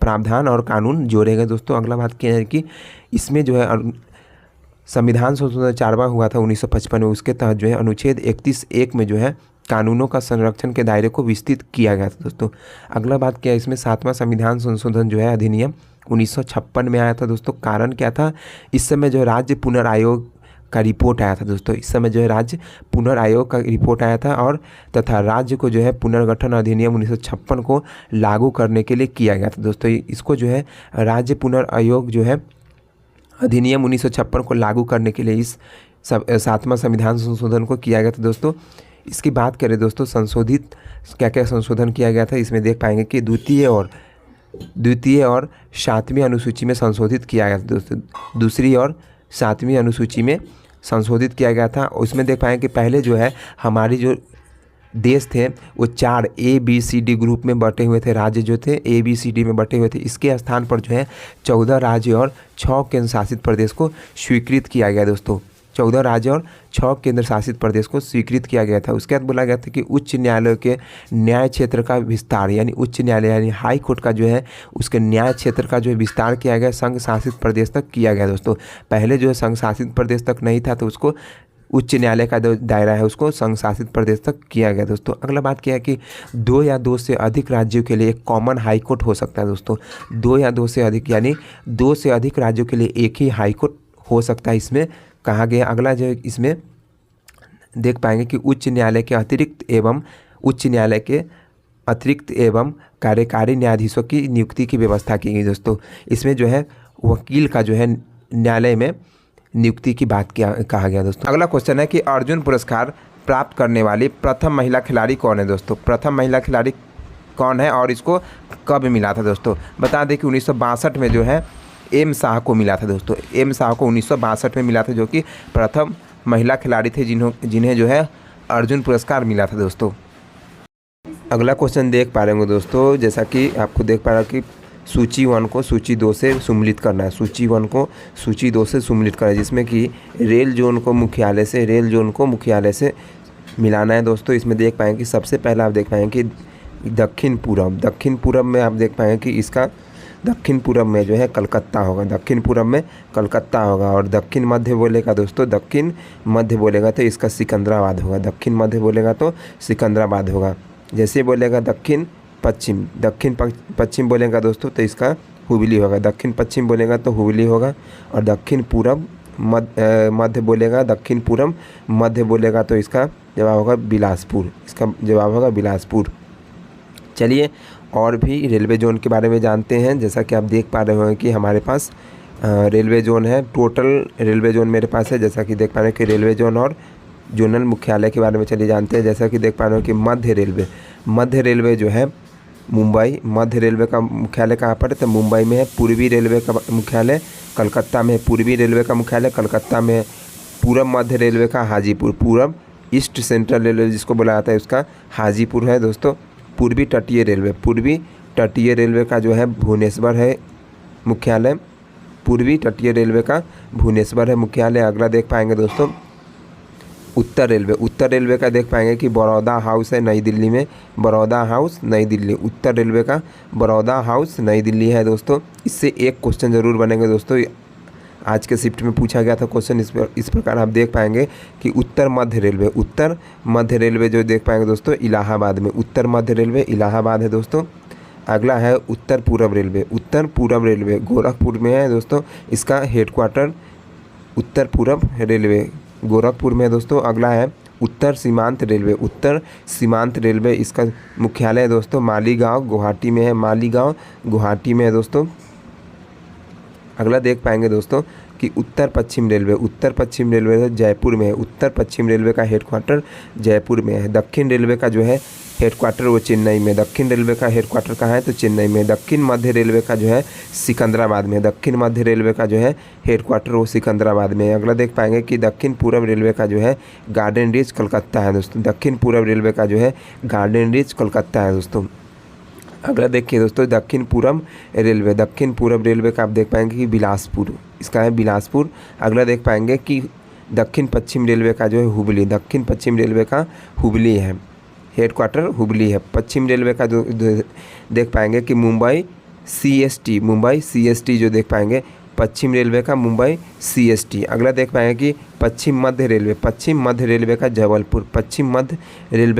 प्रावधान और कानून जोड़े गए दोस्तों। अगला बात क्या है कि इसमें जो है संविधान संशोधन 4वां हुआ था 1955 में, उसके तहत जो है अनुच्छेद 31(1) में जो है कानूनों का संरक्षण के दायरे को विस्तृत किया गया था दोस्तों। अगला बात क्या है, इसमें 7वां संविधान संशोधन जो है अधिनियम 1956 में आया था दोस्तों। कारण क्या था, इस समय जो राज्य पुनर्आयोग का रिपोर्ट आया था दोस्तों। इस समय जो है राज्य पुनर्आयोग का रिपोर्ट आया था और तथा राज्य को जो है पुनर्गठन अधिनियम 1956 को लागू करने के लिए किया गया था दोस्तों। इसको जो है राज्य पुनर्आयोग जो है अधिनियम 1956 को लागू करने के लिए इस 7वां संविधान संशोधन को किया गया था दोस्तों। इसकी बात करें दोस्तों, संशोधित क्या क्या संशोधन किया गया था, इसमें देख पाएंगे कि द्वितीय और 7वीं अनुसूची में संशोधित किया गया था दोस्तों। दूसरी और 7वीं अनुसूची में संशोधित किया गया था। उसमें देख पाएंगे कि पहले जो है हमारी जो देश थे वो 4 ABCD ग्रुप में बटे हुए थे। राज्य जो थे ABCD में बटे हुए थे। इसके स्थान पर जो है 14 राज्य और 6 केंद्र शासित प्रदेश को स्वीकृत किया गया दोस्तों। 14 राज्य और 6 केंद्र शासित प्रदेश को स्वीकृत किया गया था। उसके बाद बोला गया था कि उच्च न्यायालय के न्याय क्षेत्र का विस्तार, यानी उच्च न्यायालय यानी हाई कोर्ट का जो है उसके न्याय क्षेत्र का जो है विस्तार किया गया, संघ शासित प्रदेश तक किया गया दोस्तों। पहले जो है संघ शासित प्रदेश तक नहीं था, तो उसको उच्च न्यायालय का जो दायरा है उसको संघ शासित प्रदेश तक किया गया दोस्तों। अगला बात क्या है कि 2 या 2 से अधिक राज्यों के लिए एक कॉमन हाई कोर्ट हो सकता है दोस्तों। 2 या 2 से अधिक यानी 2 से अधिक राज्यों के लिए एक ही हाई कोर्ट हो सकता है, इसमें कहा गया। अगला जो है इसमें देख पाएंगे कि उच्च न्यायालय के अतिरिक्त एवं कार्यकारी न्यायाधीशों की नियुक्ति की व्यवस्था की गई दोस्तों। इसमें जो है वकील का जो है न्यायालय में नियुक्ति की बात कहा गया दोस्तों। अगला क्वेश्चन है कि अर्जुन पुरस्कार प्राप्त करने वाली प्रथम महिला खिलाड़ी कौन है दोस्तों। प्रथम महिला खिलाड़ी कौन है और इसको कब मिला था दोस्तों। बता दें कि 1962 में जो है एम शाह को मिला था दोस्तों। एम शाह को 1962 में मिला था, जो कि प्रथम महिला खिलाड़ी थे जिन्हें जो है अर्जुन पुरस्कार मिला था दोस्तों। अगला क्वेश्चन देख पा रहे होंगे दोस्तों, जैसा कि आपको देख पा रहा कि सूची 1 को सूची 2 से सम्मिलित करना है। सूची 1 को सूची 2 से सम्मिलित करना है, जिसमें कि रेल जोन को मुख्यालय से मिलाना है दोस्तों। इसमें देख पाएंगे कि सबसे पहला आप देख पाएंगे कि दक्षिण पूरब, दक्षिण पूरब में आप देख पाएंगे कि इसका दक्षिण पूरब में जो है कलकत्ता होगा, दक्षिण पूरब में कलकत्ता होगा। और दक्षिण मध्य बोलेगा दोस्तों, दक्षिण मध्य बोलेगा तो इसका सिकंदराबाद होगा, दक्षिण मध्य बोलेगा तो सिकंदराबाद होगा। जैसे बोलेगा दक्षिण पश्चिम, दक्षिण पश्चिम बोलेगा दोस्तों तो इसका हुबली होगा, दक्षिण पश्चिम बोलेगा तो हुबली होगा। और दक्षिण पूरब मध्य बोलेगा, दक्षिण पूरब मध्य बोलेगा तो इसका जवाब होगा बिलासपुर, इसका जवाब होगा बिलासपुर। चलिए और भी रेलवे जोन के बारे में जानते हैं। जैसा कि आप देख पा रहे हो कि हमारे पास रेलवे जोन है, टोटल रेलवे जोन मेरे पास है। जैसा कि देख पा रहे हैं कि रेलवे जोन और जोनल मुख्यालय के बारे में चलिए जानते हैं। जैसा कि देख पा रहे हो कि मध्य रेलवे जो है मुंबई, मध्य रेलवे का मुख्यालय कहाँ पर है तो मुंबई में है। पूर्वी रेलवे का मुख्यालय कलकत्ता में है, पूर्वी रेलवे का मुख्यालय कलकत्ता में है। पूरब मध्य रेलवे का हाजीपुर, पूरब ईस्ट सेंट्रल रेलवे जिसको बोला जाता है उसका हाजीपुर है दोस्तों। पूर्वी तटीय रेलवे का जो है भुवनेश्वर है मुख्यालय, पूर्वी तटीय रेलवे का भुवनेश्वर है मुख्यालय। अगला देख पाएंगे दोस्तों उत्तर रेलवे का देख पाएंगे कि बड़ौदा हाउस है नई दिल्ली में, बड़ौदा हाउस नई दिल्ली, उत्तर रेलवे का बड़ौदा हाउस नई दिल्ली है दोस्तों। इससे एक क्वेश्चन ज़रूर बनेंगे दोस्तों, आज के शिफ्ट में पूछा गया था क्वेश्चन इस प्रकार आप देख पाएंगे कि उत्तर मध्य रेलवे जो देख पाएंगे दोस्तों इलाहाबाद में, उत्तर मध्य रेलवे इलाहाबाद है दोस्तों। अगला है उत्तर पूरब रेलवे गोरखपुर में है दोस्तों, इसका हेडक्वार्टर उत्तर पूरब रेलवे गोरखपुर में है दोस्तों। अगला है उत्तर सीमांत रेलवे, इसका मुख्यालय है दोस्तों मालीगांव गुवाहाटी में है, मालीगांव गुवाहाटी में है दोस्तों। अगला देख पाएंगे दोस्तों कि उत्तर पश्चिम रेलवे जयपुर में है, उत्तर पश्चिम रेलवे का हेडक्वार्टर जयपुर में है। दक्षिण रेलवे का जो है हेडक्वार्टर वो चेन्नई में, दक्षिण रेलवे का हेडक्वार्टर कहाँ है तो चेन्नई में। दक्षिण मध्य रेलवे का जो है सिकंदराबाद में, दक्षिण मध्य रेलवे का जो है हेडक्वार्टर वो सिकंदराबाद में है। अगला देख पाएंगे कि दक्षिण पूर्व रेलवे का जो है गार्डन रीच कलकत्ता है दोस्तों, दक्षिण पूर्व रेलवे का जो है गार्डन रीच कलकत्ता है दोस्तों। अगला देखिए दोस्तों दक्षिण पूर्व रेलवे का आप देख पाएंगे कि बिलासपुर, इसका है बिलासपुर। अगला देख पाएंगे कि दक्षिण पश्चिम रेलवे का जो है हुबली, दक्षिण पश्चिम रेलवे का हुबली है, हेडक्वार्टर हुबली है। पश्चिम रेलवे का जो देख पाएंगे कि मुंबई CST जो देख पाएंगे पश्चिम रेलवे का मुंबई CST। अगला देख पाएंगे कि पश्चिम मध्य रेलवे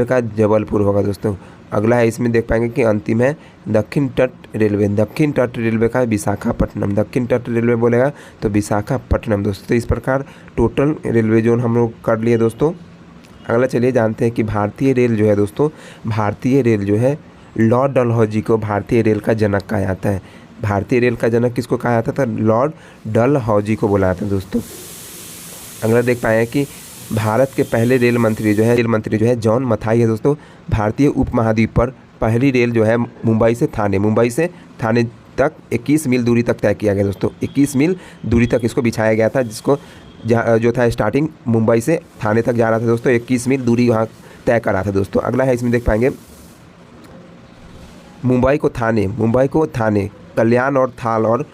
का जबलपुर होगा दोस्तों। अगला है इसमें देख पाएंगे कि अंतिम है दक्षिण तट रेलवे का विशाखापट्टनम, दक्षिण तट रेलवे बोलेगा तो विशाखापट्टनम दोस्तों। तो इस प्रकार टोटल रेलवे जोन हम लोग कर लिए दोस्तों। अगला चलिए जानते हैं कि भारतीय रेल जो है लॉर्ड डलहौजी को भारतीय रेल का जनक कहा जाता है। भारतीय रेल का जनक किसको कहा जाता था? लॉर्ड डलहौजी को बोला जाता है दोस्तों। अगला देख पाए कि भारत के पहले रेल मंत्री जो है जॉन मथाई है दोस्तों। भारतीय उपमहाद्वीप पर पहली रेल जो है मुंबई से थाने तक 21 मील दूरी तक तय किया गया दोस्तों। 21 मील दूरी तक इसको बिछाया गया था, जिसको जो था स्टार्टिंग मुंबई से थाने तक जा रहा था दोस्तों, 21 मील दूरी वहाँ तय करा था दोस्तों। अगला है इसमें देख पाएंगे मुंबई को थाने कल्याण और थाल और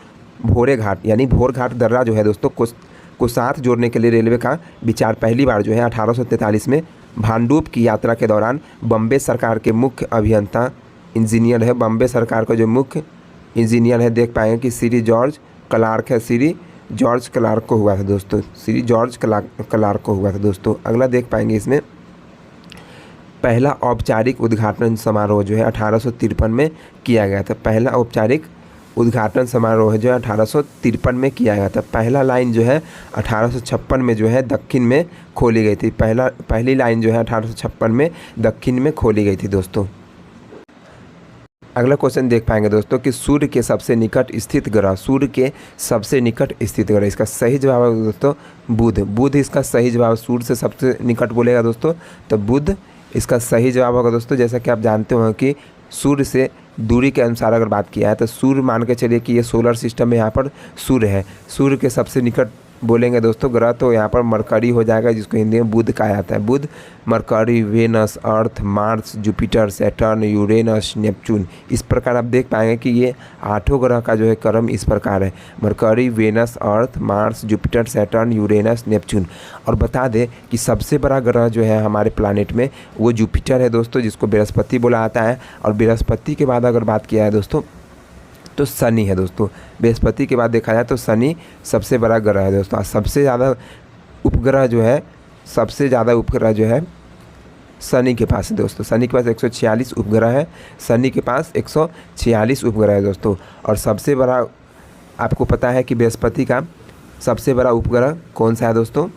भोरे घाट यानी भोर घाट दर्रा जो है दोस्तों को साथ जोड़ने के लिए रेलवे का विचार पहली बार जो है 1843 में भांडूप की यात्रा के दौरान बम्बे सरकार के मुख्य अभियंता इंजीनियर है, बम्बे सरकार का जो मुख्य इंजीनियर है देख पाएंगे कि श्री जॉर्ज क्लार्क को हुआ था दोस्तों, श्री जॉर्ज क्लार्क को हुआ था दोस्तों। अगला देख पाएंगे इसमें पहला औपचारिक उद्घाटन समारोह जो है 1853 में किया गया था। पहला औपचारिक उद्घाटन समारोह जो है 1853 में किया गया था। पहला लाइन जो है 1856 में जो है दक्षिण में खोली गई थी। पहली लाइन जो है 1856 में दक्षिण में खोली गई थी दोस्तों। अगला क्वेश्चन देख पाएंगे दोस्तों कि सूर्य के सबसे निकट स्थित ग्रह, इसका सही जवाब है दोस्तों बुध इसका सही जवाब। सूर्य से सबसे निकट बोलेगा दोस्तों तो बुध इसका सही जवाब होगा दोस्तों। जैसा कि आप जानते हो कि सूर्य से दूरी के अनुसार अगर बात किया है तो सूर्य मान के चलिए कि ये सोलर सिस्टम में यहाँ पर सूर्य है। सूर्य के सबसे निकट बोलेंगे दोस्तों ग्रह तो यहाँ पर मरकरी हो जाएगा, जिसको हिंदी में बुध कहा जाता है। बुध, Mercury, Venus, Earth, Mars, Jupiter, Saturn, Uranus, Neptune. इस प्रकार आप देख पाएंगे कि ये 8 ग्रह का जो है क्रम इस प्रकार है, Mercury, Venus, Earth, Mars, Jupiter, Saturn, Uranus, Neptune. और बता दें कि सबसे बड़ा ग्रह जो है हमारे प्लानेट में वो जुपिटर है दोस्तों, जिसको बृहस्पति बोला जाता है। और बृहस्पति के बाद अगर बात किया है दोस्तों तो शनि है दोस्तों। बृहस्पति के बाद देखा जाए तो शनि सबसे बड़ा ग्रह है दोस्तों। सबसे ज़्यादा उपग्रह जो है शनि के पास है दोस्तों। शनि के पास 146 उपग्रह है। शनि के पास 146 उपग्रह है दोस्तों। और सबसे बड़ा आपको पता है कि बृहस्पति का सबसे बड़ा उपग्रह कौन सा है दोस्तों?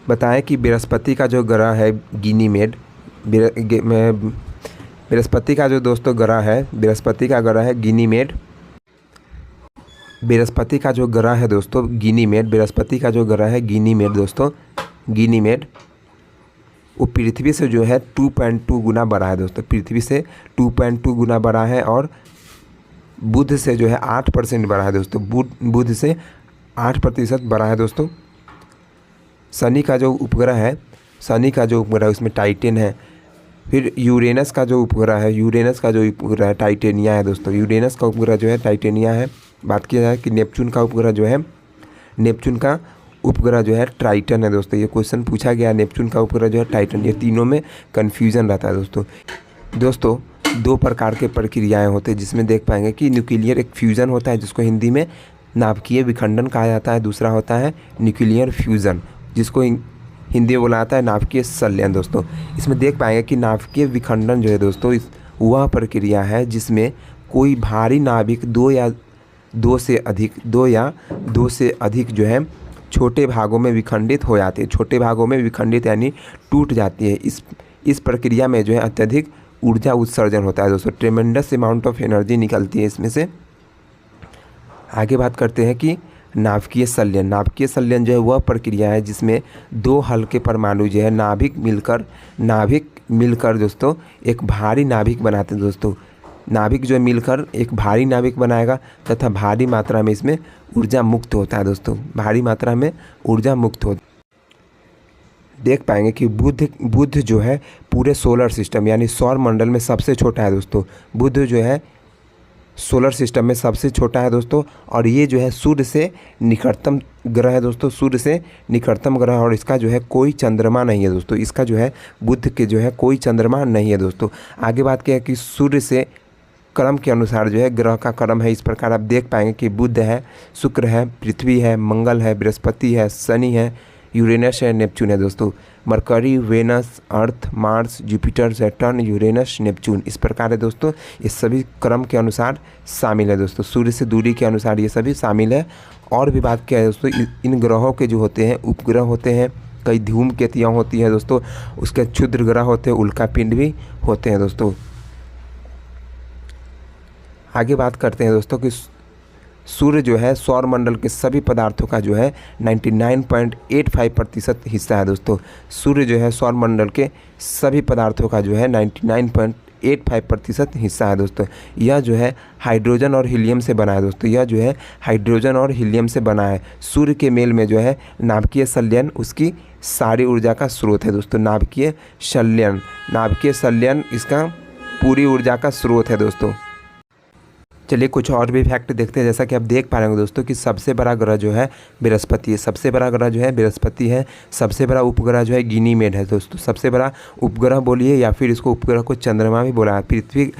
बताएं कि बृहस्पति का जो ग्रह है गनीमेड, बृहस्पति का जो दोस्तों ग्रह है, बृहस्पति का ग्रह है गनीमेड। बृहस्पति का जो ग्रह है दोस्तों गनीमेड, बृहस्पति का जो ग्रह है गनीमेड दोस्तों, गनीमेड, वो पृथ्वी से जो है 2.2 गुना बड़ा है दोस्तों। पृथ्वी से 2.2 गुना बड़ा है और बुध से जो है 8% बड़ा है दोस्तों। बुध से 8% बड़ा है दोस्तों। शनि का जो उपग्रह है, उसमें टाइटन है। फिर यूरेनस का जो उपग्रह है, टाइटेनिया है दोस्तों। यूरेनस का उपग्रह जो है टाइटेनिया है। बात किया जाए कि नेपच्यून का उपग्रह जो है ट्राइटन है दोस्तों। ये क्वेश्चन पूछा गया, नेपच्यून का उपग्रह जो है टाइटन। ये तीनों में कन्फ्यूज़न रहता है दोस्तों। 2 प्रकार के प्रक्रियाएं होते हैं जिसमें देख पाएंगे कि न्यूक्लियर एक फ्यूज़न होता है जिसको हिंदी में नाभिकीय विखंडन कहा जाता है। दूसरा होता है न्यूक्लियर फ्यूज़न जिसको हिंदी में बोला जाता है नाभिकीय संलयन दोस्तों। इसमें देख पाएंगे कि नाभिकीय विखंडन जो है दोस्तों वह प्रक्रिया है जिसमें कोई भारी नाभिक दो या दो से अधिक जो है छोटे भागों में विखंडित हो जाते हैं। छोटे भागों में विखंडित यानी टूट जाती है। इस प्रक्रिया में जो है अत्यधिक ऊर्जा उत्सर्जन होता है दोस्तों। ट्रेमेंडस अमाउंट ऑफ एनर्जी निकलती है इसमें से। आगे बात करते हैं कि नाभिकीय संलयन जो है वह प्रक्रिया है जिसमें 2 हल्के परमाणु जो है नाभिक मिलकर दोस्तों एक भारी नाभिक बनाते हैं दोस्तों। नाभिक जो है मिलकर एक भारी नाभिक बनाएगा तथा भारी मात्रा में इसमें ऊर्जा मुक्त होता है दोस्तों। भारी मात्रा में ऊर्जा मुक्त होता है। देख पाएंगे कि बुध जो है पूरे सोलर सिस्टम यानी सौर मंडल में सबसे छोटा है दोस्तों। बुध जो है सोलर सिस्टम में सबसे छोटा है दोस्तों। और ये जो है सूर्य से निकटतम ग्रह है दोस्तों। सूर्य से निकटतम ग्रह और इसका जो है कोई चंद्रमा नहीं है दोस्तों। इसका जो है बुध के जो है कोई चंद्रमा नहीं है दोस्तों। आगे बात किया कि सूर्य से क्रम के अनुसार जो है ग्रह का क्रम है इस प्रकार आप देख पाएंगे कि बुध है, शुक्र है, पृथ्वी है, मंगल है, बृहस्पति है, शनि है, यूरेनस है, नेपच्यून है दोस्तों। Mercury, Venus, Earth, Mars, Jupiter, Saturn, Uranus, Neptune इस प्रकार है दोस्तों। ये सभी क्रम के अनुसार शामिल है दोस्तों। सूर्य से दूरी के अनुसार ये सभी शामिल है। और भी बात किया है दोस्तों, इन ग्रहों के जो होते हैं उपग्रह होते हैं, कई धूमकेतुएं होती हैं दोस्तों, उसके क्षुद्र ग्रह होते हैं, उल्कापिंड भी होते हैं दोस्तों। आगे बात करते हैं दोस्तों कि सूर्य जो है सौर मंडल के सभी पदार्थों का जो है 99.85% हिस्सा है दोस्तों। सूर्य जो है सौर मंडल के सभी पदार्थों का जो है 99.85% हिस्सा है दोस्तों। यह जो है हाइड्रोजन और हीलियम से बना है दोस्तों। यह जो है हाइड्रोजन और हीलियम से बना है। सूर्य के मेल में जो है नाभिकीय संलयन उसकी सारी ऊर्जा का स्रोत है दोस्तों। नाभिकीय संलयन इसका पूरी ऊर्जा का स्रोत है दोस्तों। चलिए कुछ और भी फैक्ट देखते हैं। जैसा कि आप देख पा रहे होंगे दोस्तों कि सबसे बड़ा ग्रह जो है बृहस्पति है। सबसे बड़ा ग्रह जो है बृहस्पति है। सबसे बड़ा उपग्रह जो है गनीमेड है दोस्तों। सबसे बड़ा उपग्रह बोलिए या फिर इसको उपग्रह को चंद्रमा भी बोला है। पृथ्वी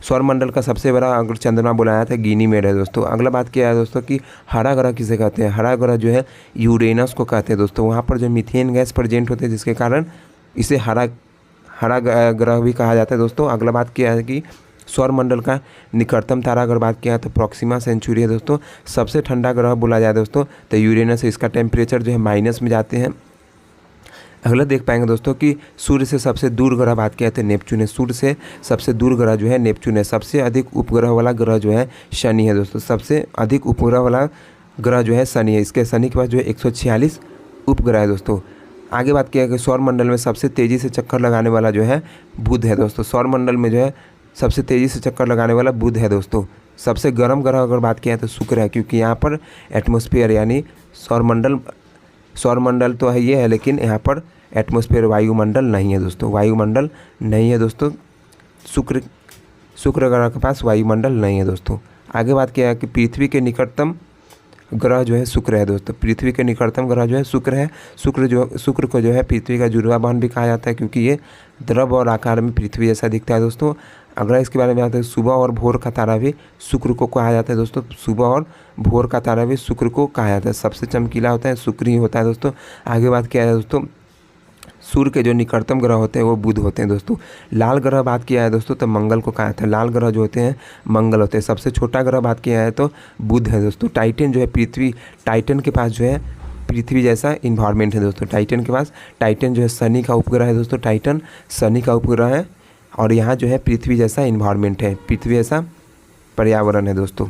सौरमंडल का सबसे बड़ा अगर चंद्रमा बुलाया था गनीमेड है दोस्तों। अगला बात किया है दोस्तों कि हरा ग्रह किसे कहते हैं। हरा ग्रह जो है यूरेनस को कहते हैं दोस्तों। वहाँ पर जो मीथेन गैस प्रेजेंट होते हैं जिसके कारण इसे हरा ग्रह भी कहा जाता है दोस्तों। अगला बात किया है कि सौर मंडल का निकटतम तारा अगर बात किया तो प्रॉक्सिमा सेंचुरी है दोस्तों। सबसे ठंडा ग्रह बोला जाए दोस्तों तो यूरेनस है। इसका टेम्परेचर जो है माइनस में जाते हैं। अगला देख पाएंगे दोस्तों कि सूर्य से सबसे दूर ग्रह बात किया तो नेपच्यून है। सूर्य से सबसे दूर ग्रह जो है नेपच्यून है। सबसे अधिक उपग्रह वाला ग्रह जो है शनि है दोस्तों। सबसे अधिक उपग्रह वाला ग्रह जो है शनि है। इसके शनि के पास जो है 146 उपग्रह है दोस्तों। आगे बात किया कि सौर मंडल में सबसे तेज़ी से चक्कर लगाने वाला जो है बुध है दोस्तों। सौर मंडल में जो है सबसे तेज़ी से चक्कर लगाने वाला बुध है दोस्तों। सबसे गर्म ग्रह अगर बात किया है तो शुक्र है, क्योंकि यहाँ पर एटमॉस्फेयर यानी सौरमंडल तो है ये है, लेकिन यहाँ पर एटमॉस्फेयर वायुमंडल नहीं है दोस्तों, वायुमंडल नहीं है दोस्तों। शुक्र ग्रह के पास वायुमंडल नहीं है दोस्तों। आगे बात किया है कि पृथ्वी के निकटतम ग्रह जो है शुक्र है दोस्तों। पृथ्वी के निकटतम ग्रह जो है शुक्र है। शुक्र को जो है पृथ्वी का जुड़वा बहन भी कहा जाता है, क्योंकि ये द्रव और आकार में पृथ्वी जैसा दिखता है दोस्तों। अगला इसके बारे में जानते हैं, सुबह और भोर का तारा भी शुक्र को कहा जाता है दोस्तों। सुबह और भोर का तारा भी शुक्र को कहा जाता है। सबसे चमकीला होता है शुक्र ही होता है दोस्तों। आगे बात किया है दोस्तों, सूर्य के जो निकटतम ग्रह होते हैं वो बुध होते हैं दोस्तों। लाल ग्रह बात किया है दोस्तों तो मंगल को कहा जाता है। लाल ग्रह जो होते हैं मंगल होते हैं। सबसे छोटा ग्रह बात किया है तो बुध है दोस्तों। टाइटन जो है टाइटन के पास जो है पृथ्वी जैसा इन्वायरमेंट है दोस्तों। टाइटन के पास टाइटन जो है शनि का उपग्रह है दोस्तों। टाइटन शनि का उपग्रह है और यहाँ जो है पृथ्वी जैसा इन्वायरमेंट है, पृथ्वी जैसा पर्यावरण है दोस्तों।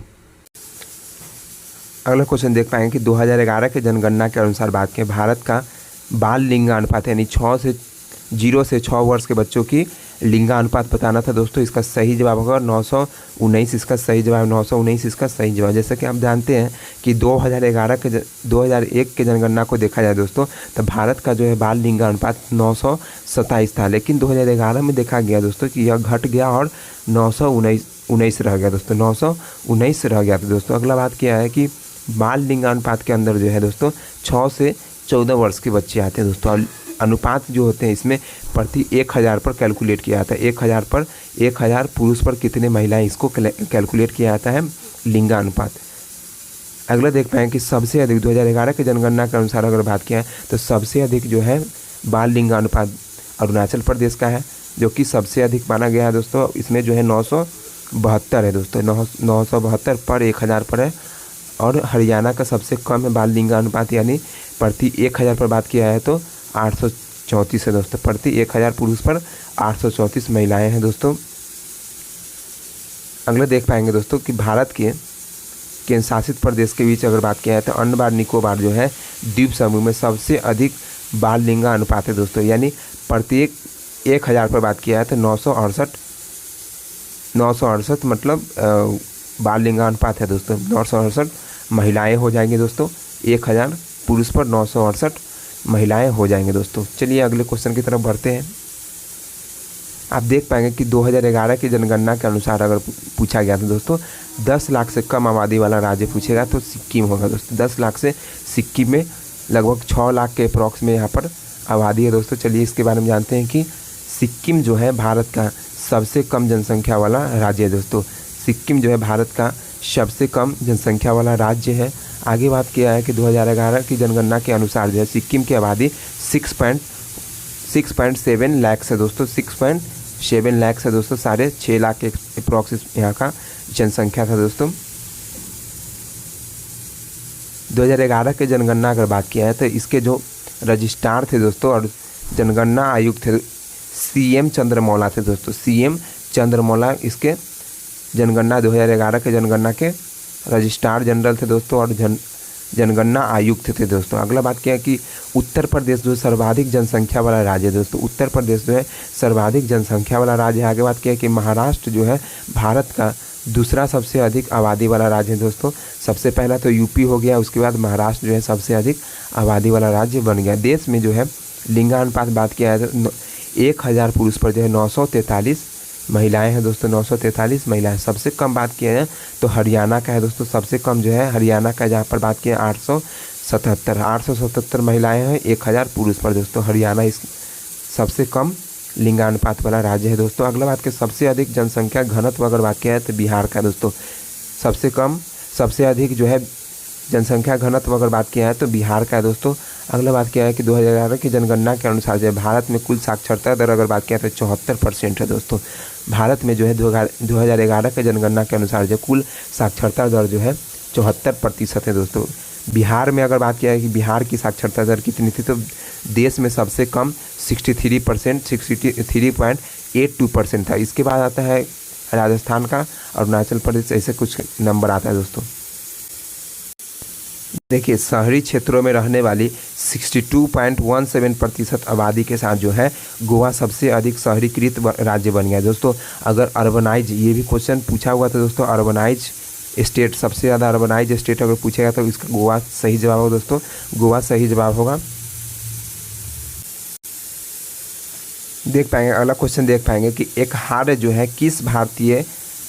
अगला क्वेश्चन देख पाएंगे कि 2011 के जनगणना के अनुसार बात करें, भारत का बाल लिंगानुपात यानी 0 से 6 वर्ष के बच्चों की लिंगानुपात बताना था दोस्तों। इसका सही जवाब होगा 919। इसका सही जवाब 919 इसका सही जवाब। जैसे कि आप जानते हैं कि 2001 के जनगणना को देखा जाए दोस्तों तो भारत का जो है बाल लिंगानुपात 927 था, लेकिन 2011 में देखा गया दोस्तों कि यह घट गया और 919 रह गया दोस्तों। 919 रह गया था दोस्तों। अगला बात किया है कि बाल लिंगानुपात के अंदर जो है दोस्तों 6 से 14 वर्ष के बच्चे आते हैं दोस्तों। और अनुपात जो होते हैं इसमें प्रति 1000 पर कैलकुलेट किया जाता है। 1000 पुरुष पर कितने महिलाएं, इसको कैलकुलेट किया जाता है लिंगानुपात। अगला देख पाएँ कि सबसे अधिक 2011 के जनगणना के अनुसार अगर बात किया है तो सबसे अधिक जो है बाल लिंगानुपात अरुणाचल प्रदेश का है, जो कि सबसे अधिक माना गया है दोस्तों। इसमें जो है 972 है दोस्तों। 972 पर 1000 पर है। और हरियाणा का सबसे कम है बाल लिंगानुपात यानी प्रति 1000 पर बात किया है तो 834 है दोस्तों। प्रति 1000 पुरुष पर 834 महिलाएं हैं दोस्तों। अगला देख पाएंगे दोस्तों कि भारत के केंद्र शासित प्रदेश के बीच अगर बात किया है तो अंडमान निकोबार जो है द्वीप समूह में सबसे अधिक बाल लिंगानुपात है दोस्तों। यानी प्रत्येक 1000 पर बात किया है तो 968 मतलब बाल लिंगानुपात है दोस्तों। 968 महिलाएं हो जाएंगे दोस्तों। 1000 पुरुष पर 968 महिलाएं हो जाएंगे दोस्तों। चलिए अगले क्वेश्चन की तरफ बढ़ते हैं। आप देख पाएंगे कि 2011 की जनगणना के अनुसार अगर पूछा गया था दोस्तों 10 लाख से कम आबादी वाला राज्य पूछेगा तो सिक्किम होगा दोस्तों। 10 लाख से सिक्किम में लगभग 6 लाख के अप्रॉक्स में यहाँ पर आबादी है दोस्तों। चलिए इसके बारे में जानते हैं कि सिक्किम जो है भारत का सबसे कम जनसंख्या वाला राज्य है दोस्तों। सिक्किम जो है भारत का सबसे कम जनसंख्या वाला राज्य है। आगे बात किया है कि 2011 की जनगणना के अनुसार जो है सिक्किम की आबादी 6.7 लाख है दोस्तों। 6.7 लाख है दोस्तों। 6.5 लाख के अप्रॉक्स यहाँ का जनसंख्या था दोस्तों। 2011 के जनगणना अगर बात किया है तो इसके जो रजिस्ट्रार थे दोस्तों और जनगणना आयुक्त थे CM चंद्रमौला थे दोस्तों। CM चंद्रमौला इसके जनगणना 2011 के जनगणना के रजिस्ट्रार जनरल थे दोस्तों और जनगणना आयुक्त थे दोस्तों। अगला बात किया कि उत्तर प्रदेश जो सर्वाधिक जनसंख्या वाला राज्य है दोस्तों। उत्तर प्रदेश जो है सर्वाधिक जनसंख्या वाला राज्य है। आगे बात किया कि महाराष्ट्र जो है भारत का दूसरा सबसे अधिक आबादी वाला राज्य है दोस्तों। सबसे पहला तो यूपी हो गया, उसके बाद महाराष्ट्र जो है सबसे अधिक आबादी वाला राज्य बन गया। देश में जो है लिंगानुपात बात किया है तो 1000 पुरुष पर जो है 943 महिलाएं हैं दोस्तों। 943 महिलाएं। सबसे कम बात किया है तो हरियाणा का है दोस्तों। सबसे कम जो है हरियाणा का, जहाँ पर बात किया 877 महिलाएं हैं 1000 पुरुष पर दोस्तों। हरियाणा इस सबसे कम लिंगानुपात वाला राज्य है दोस्तों। अगला बात के सबसे अधिक जनसंख्या घनत्व अगर बात किया है तो बिहार का दोस्तों। सबसे अधिक जो है जनसंख्या घनत्व अगर बात किया है तो बिहार का है दोस्तों। अगला बात किया है कि 2011 की जनगणना के अनुसार जो है भारत में कुल साक्षरता दर अगर बात किया है तो 74% है दोस्तों। भारत में जो है 2011 के जनगणना के अनुसार जो कुल साक्षरता दर जो है 74% है दोस्तों। बिहार में अगर बात किया है कि बिहार की साक्षरता दर कितनी थी तो देश में सबसे कम 63.82% था। इसके बाद आता है राजस्थान का, अरुणाचल प्रदेश, ऐसे कुछ नंबर आता है दोस्तों। देखिए शहरी क्षेत्रों में रहने वाली 62.17% आबादी के साथ जो है गोवा सबसे अधिक शहरीकृत राज्य बन गया दोस्तों। अगर अर्बनाइज, ये भी क्वेश्चन पूछा हुआ था दोस्तों, अर्बनाइज स्टेट सबसे ज़्यादा अर्बनाइज स्टेट अगर पूछेगा तो इसका गोवा सही जवाब होगा दोस्तों, गोवा सही जवाब होगा। देख पाएंगे अगला क्वेश्चन, देख पाएंगे कि एक हार जो है किस भारतीय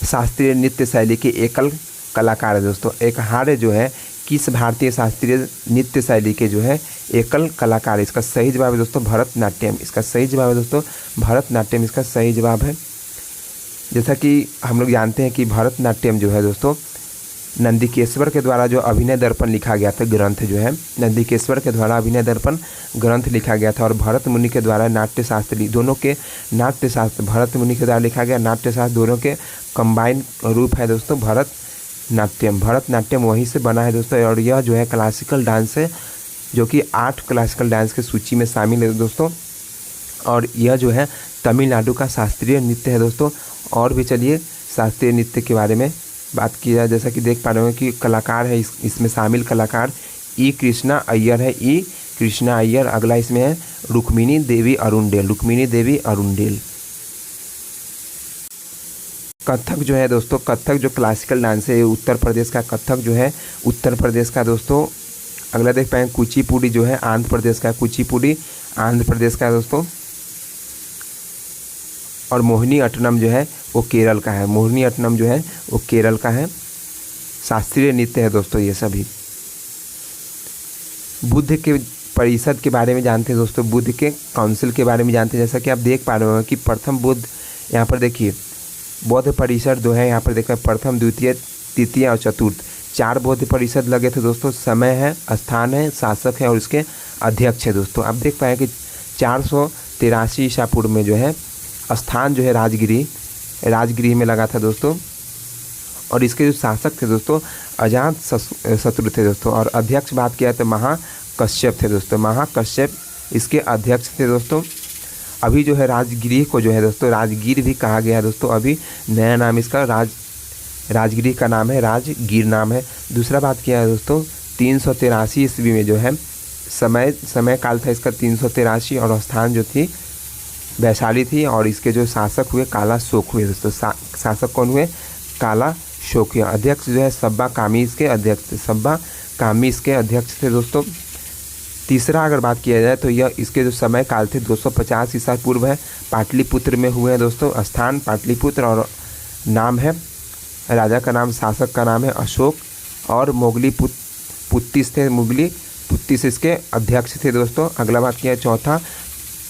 शास्त्रीय नृत्य शैली के एकल कलाकार है दोस्तों। एक हार जो है किस भारतीय शास्त्रीय नृत्य शैली के जो है एकल कलाकार है। इसका सही जवाब है दोस्तों भरतनाट्यम। इसका सही जवाब है दोस्तों भरतनाट्यम, इसका सही जवाब है। जैसा कि हम लोग जानते हैं कि भरतनाट्यम जो है दोस्तों नंदिकेश्वर के द्वारा जो अभिनय दर्पण लिखा गया था, ग्रंथ जो है नंदिकेश्वर के द्वारा अभिनय दर्पण ग्रंथ लिखा गया था, और भरत मुनि के द्वारा नाट्यशास्त्री, दोनों के नाट्यशास्त्र, भरत मुनि के द्वारा लिखा गया नाट्यशास्त्र, दोनों के कंबाइन रूप है दोस्तों भरतनाट्यम। भरतनाट्यम वहीं से बना है दोस्तों, और यह जो है क्लासिकल डांस है जो कि 8 क्लासिकल डांस की सूची में शामिल है दोस्तों, और यह जो है तमिलनाडु का शास्त्रीय नृत्य है दोस्तों। और भी चलिए शास्त्रीय नृत्य के बारे में बात की जाए। जैसा कि देख पा रहे हो कि कलाकार है इसमें शामिल कलाकार ई कृष्णा अय्यर है, ई कृष्णा अय्यर। अगला इसमें है रुक्मिणी देवी अरुणडेल, रुक्मिणी देवी अरुणडेल। कथक जो है दोस्तों, कथक जो क्लासिकल डांस है उत्तर प्रदेश का, कथक जो है उत्तर प्रदेश का दोस्तों। अगला देख पाएंगे कुचिपुड़ी जो है आंध्र प्रदेश का, कुचिपुड़ी आंध्र प्रदेश का है दोस्तों। और मोहिनी अट्टनम जो है वो केरल का है, मोहिनी अट्टनम जो है वो केरल का है। शास्त्रीय नृत्य है दोस्तों ये सभी। बुद्ध के परिषद के बारे में जानते हैं दोस्तों, बुद्ध के काउंसिल के बारे में जानते हैं। जैसा कि आप देख पा रहे हो कि प्रथम बुद्ध, यहाँ पर देखिए बौद्ध परिषद जो है, यहाँ पर देखिए प्रथम द्वितीय तृतीय और चतुर्थ 4 बौद्ध परिषद लगे थे दोस्तों। समय है, स्थान है, शासक है और इसके अध्यक्ष है दोस्तों। आप देख पाए कि 483 ईसा पूर्व में जो है स्थान जो है राजगिरी में लगा था दोस्तों, और इसके जो शासक थे दोस्तों अजात शत्रु थे दोस्तों, और अध्यक्ष बात किया तो महाकश्यप थे दोस्तों, महाकश्यप इसके अध्यक्ष थे दोस्तों। अभी जो है राजगिरी को जो है दोस्तों राजगीर भी कहा गया है दोस्तों, अभी नया नाम इसका राजगिरी का नाम है, राजगीर नाम है। दूसरा बात किया है दोस्तों 383 ईस्वी में जो है समय काल था इसका 383, और स्थान जो थी वैशाली थी, और इसके जो शासक हुए काला शोक हुए दोस्तों। शासक कौन हुए? काला शोक हुए। अध्यक्ष जो है सब्बा कामी इसके अध्यक्ष थे, सब्बा कामी इसके अध्यक्ष थे दोस्तों। तीसरा अगर बात किया जाए तो यह इसके जो समय काल थे 250 ईसा पूर्व है, पाटलिपुत्र में हुए हैं दोस्तों। स्थान पाटलिपुत्र, और नाम है राजा का नाम, शासक का नाम है अशोक, और मोगली पुत्तिस थे, मुगली पुत्तिस इसके अध्यक्ष थे दोस्तों। अगला बात किया चौथा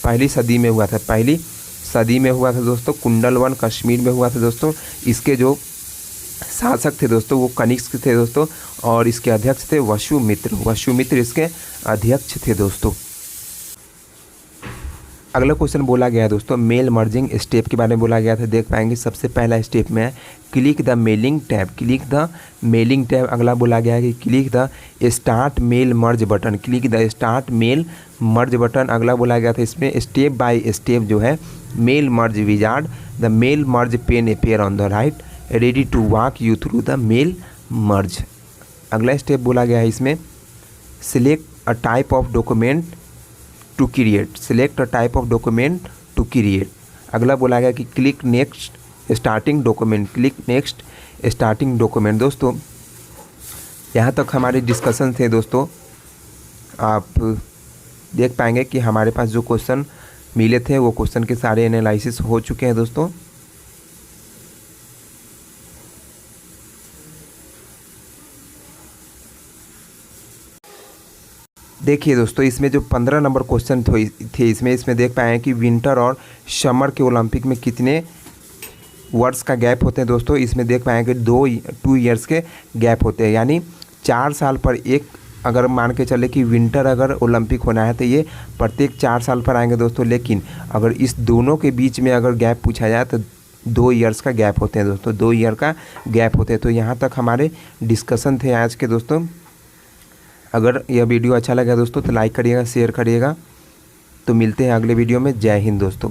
पहली सदी में हुआ था, पहली सदी में हुआ था दोस्तों, कुंडलवन कश्मीर में हुआ था दोस्तों। इसके जो शासक थे दोस्तों वो कनिष्क थे दोस्तों, और इसके अध्यक्ष थे वसुमित्र, वसुमित्र इसके अध्यक्ष थे दोस्तों। अगला क्वेश्चन बोला गया है दोस्तों मेल मर्जिंग स्टेप के बारे में बोला गया था। देख पाएंगे सबसे पहला स्टेप में है click the mailing tab, click the mailing tab. अगला बोला गया है कि click the start mail merge button, click the start mail merge button. अगला बोला गया था इसमें स्टेप बाय स्टेप जो है mail merge wizard, the mail merge pane appear on the right, ready to walk you through the mail merge. अगला step बोला गया है इसमें select a type of document to create, select a type of document to create. अगला बोला गया कि click next starting document, click next starting document. दोस्तों यहाँ तक हमारे डिस्कशन थे दोस्तों। आप देख पाएंगे कि हमारे पास जो क्वेश्चन मिले थे वो क्वेश्चन के सारे एनालिसिस हो चुके हैं दोस्तों। देखिए दोस्तों इसमें जो 15 नंबर क्वेश्चन थे इसमें देख पाए हैं कि विंटर और समर के ओलंपिक में कितने वर्ष का गैप होते हैं दोस्तों। इसमें देख पाए कि 2 ईयर्स के गैप होते हैं, यानी 4 साल पर एक, अगर मान के चले कि विंटर अगर ओलंपिक होना है तो ये प्रत्येक 4 साल पर आएंगे दोस्तों। लेकिन अगर इस दोनों के बीच में अगर गैप पूछा जाए तो 2 ईयर्स का गैप होते हैं दोस्तों, 2 ईयर का गैप होते हैं। तो यहाँ तक हमारे डिस्कशन थे आज के दोस्तों। अगर यह वीडियो अच्छा लगा दोस्तों तो लाइक करिएगा, शेयर करिएगा। तो मिलते हैं अगले वीडियो में। जय हिंद दोस्तों।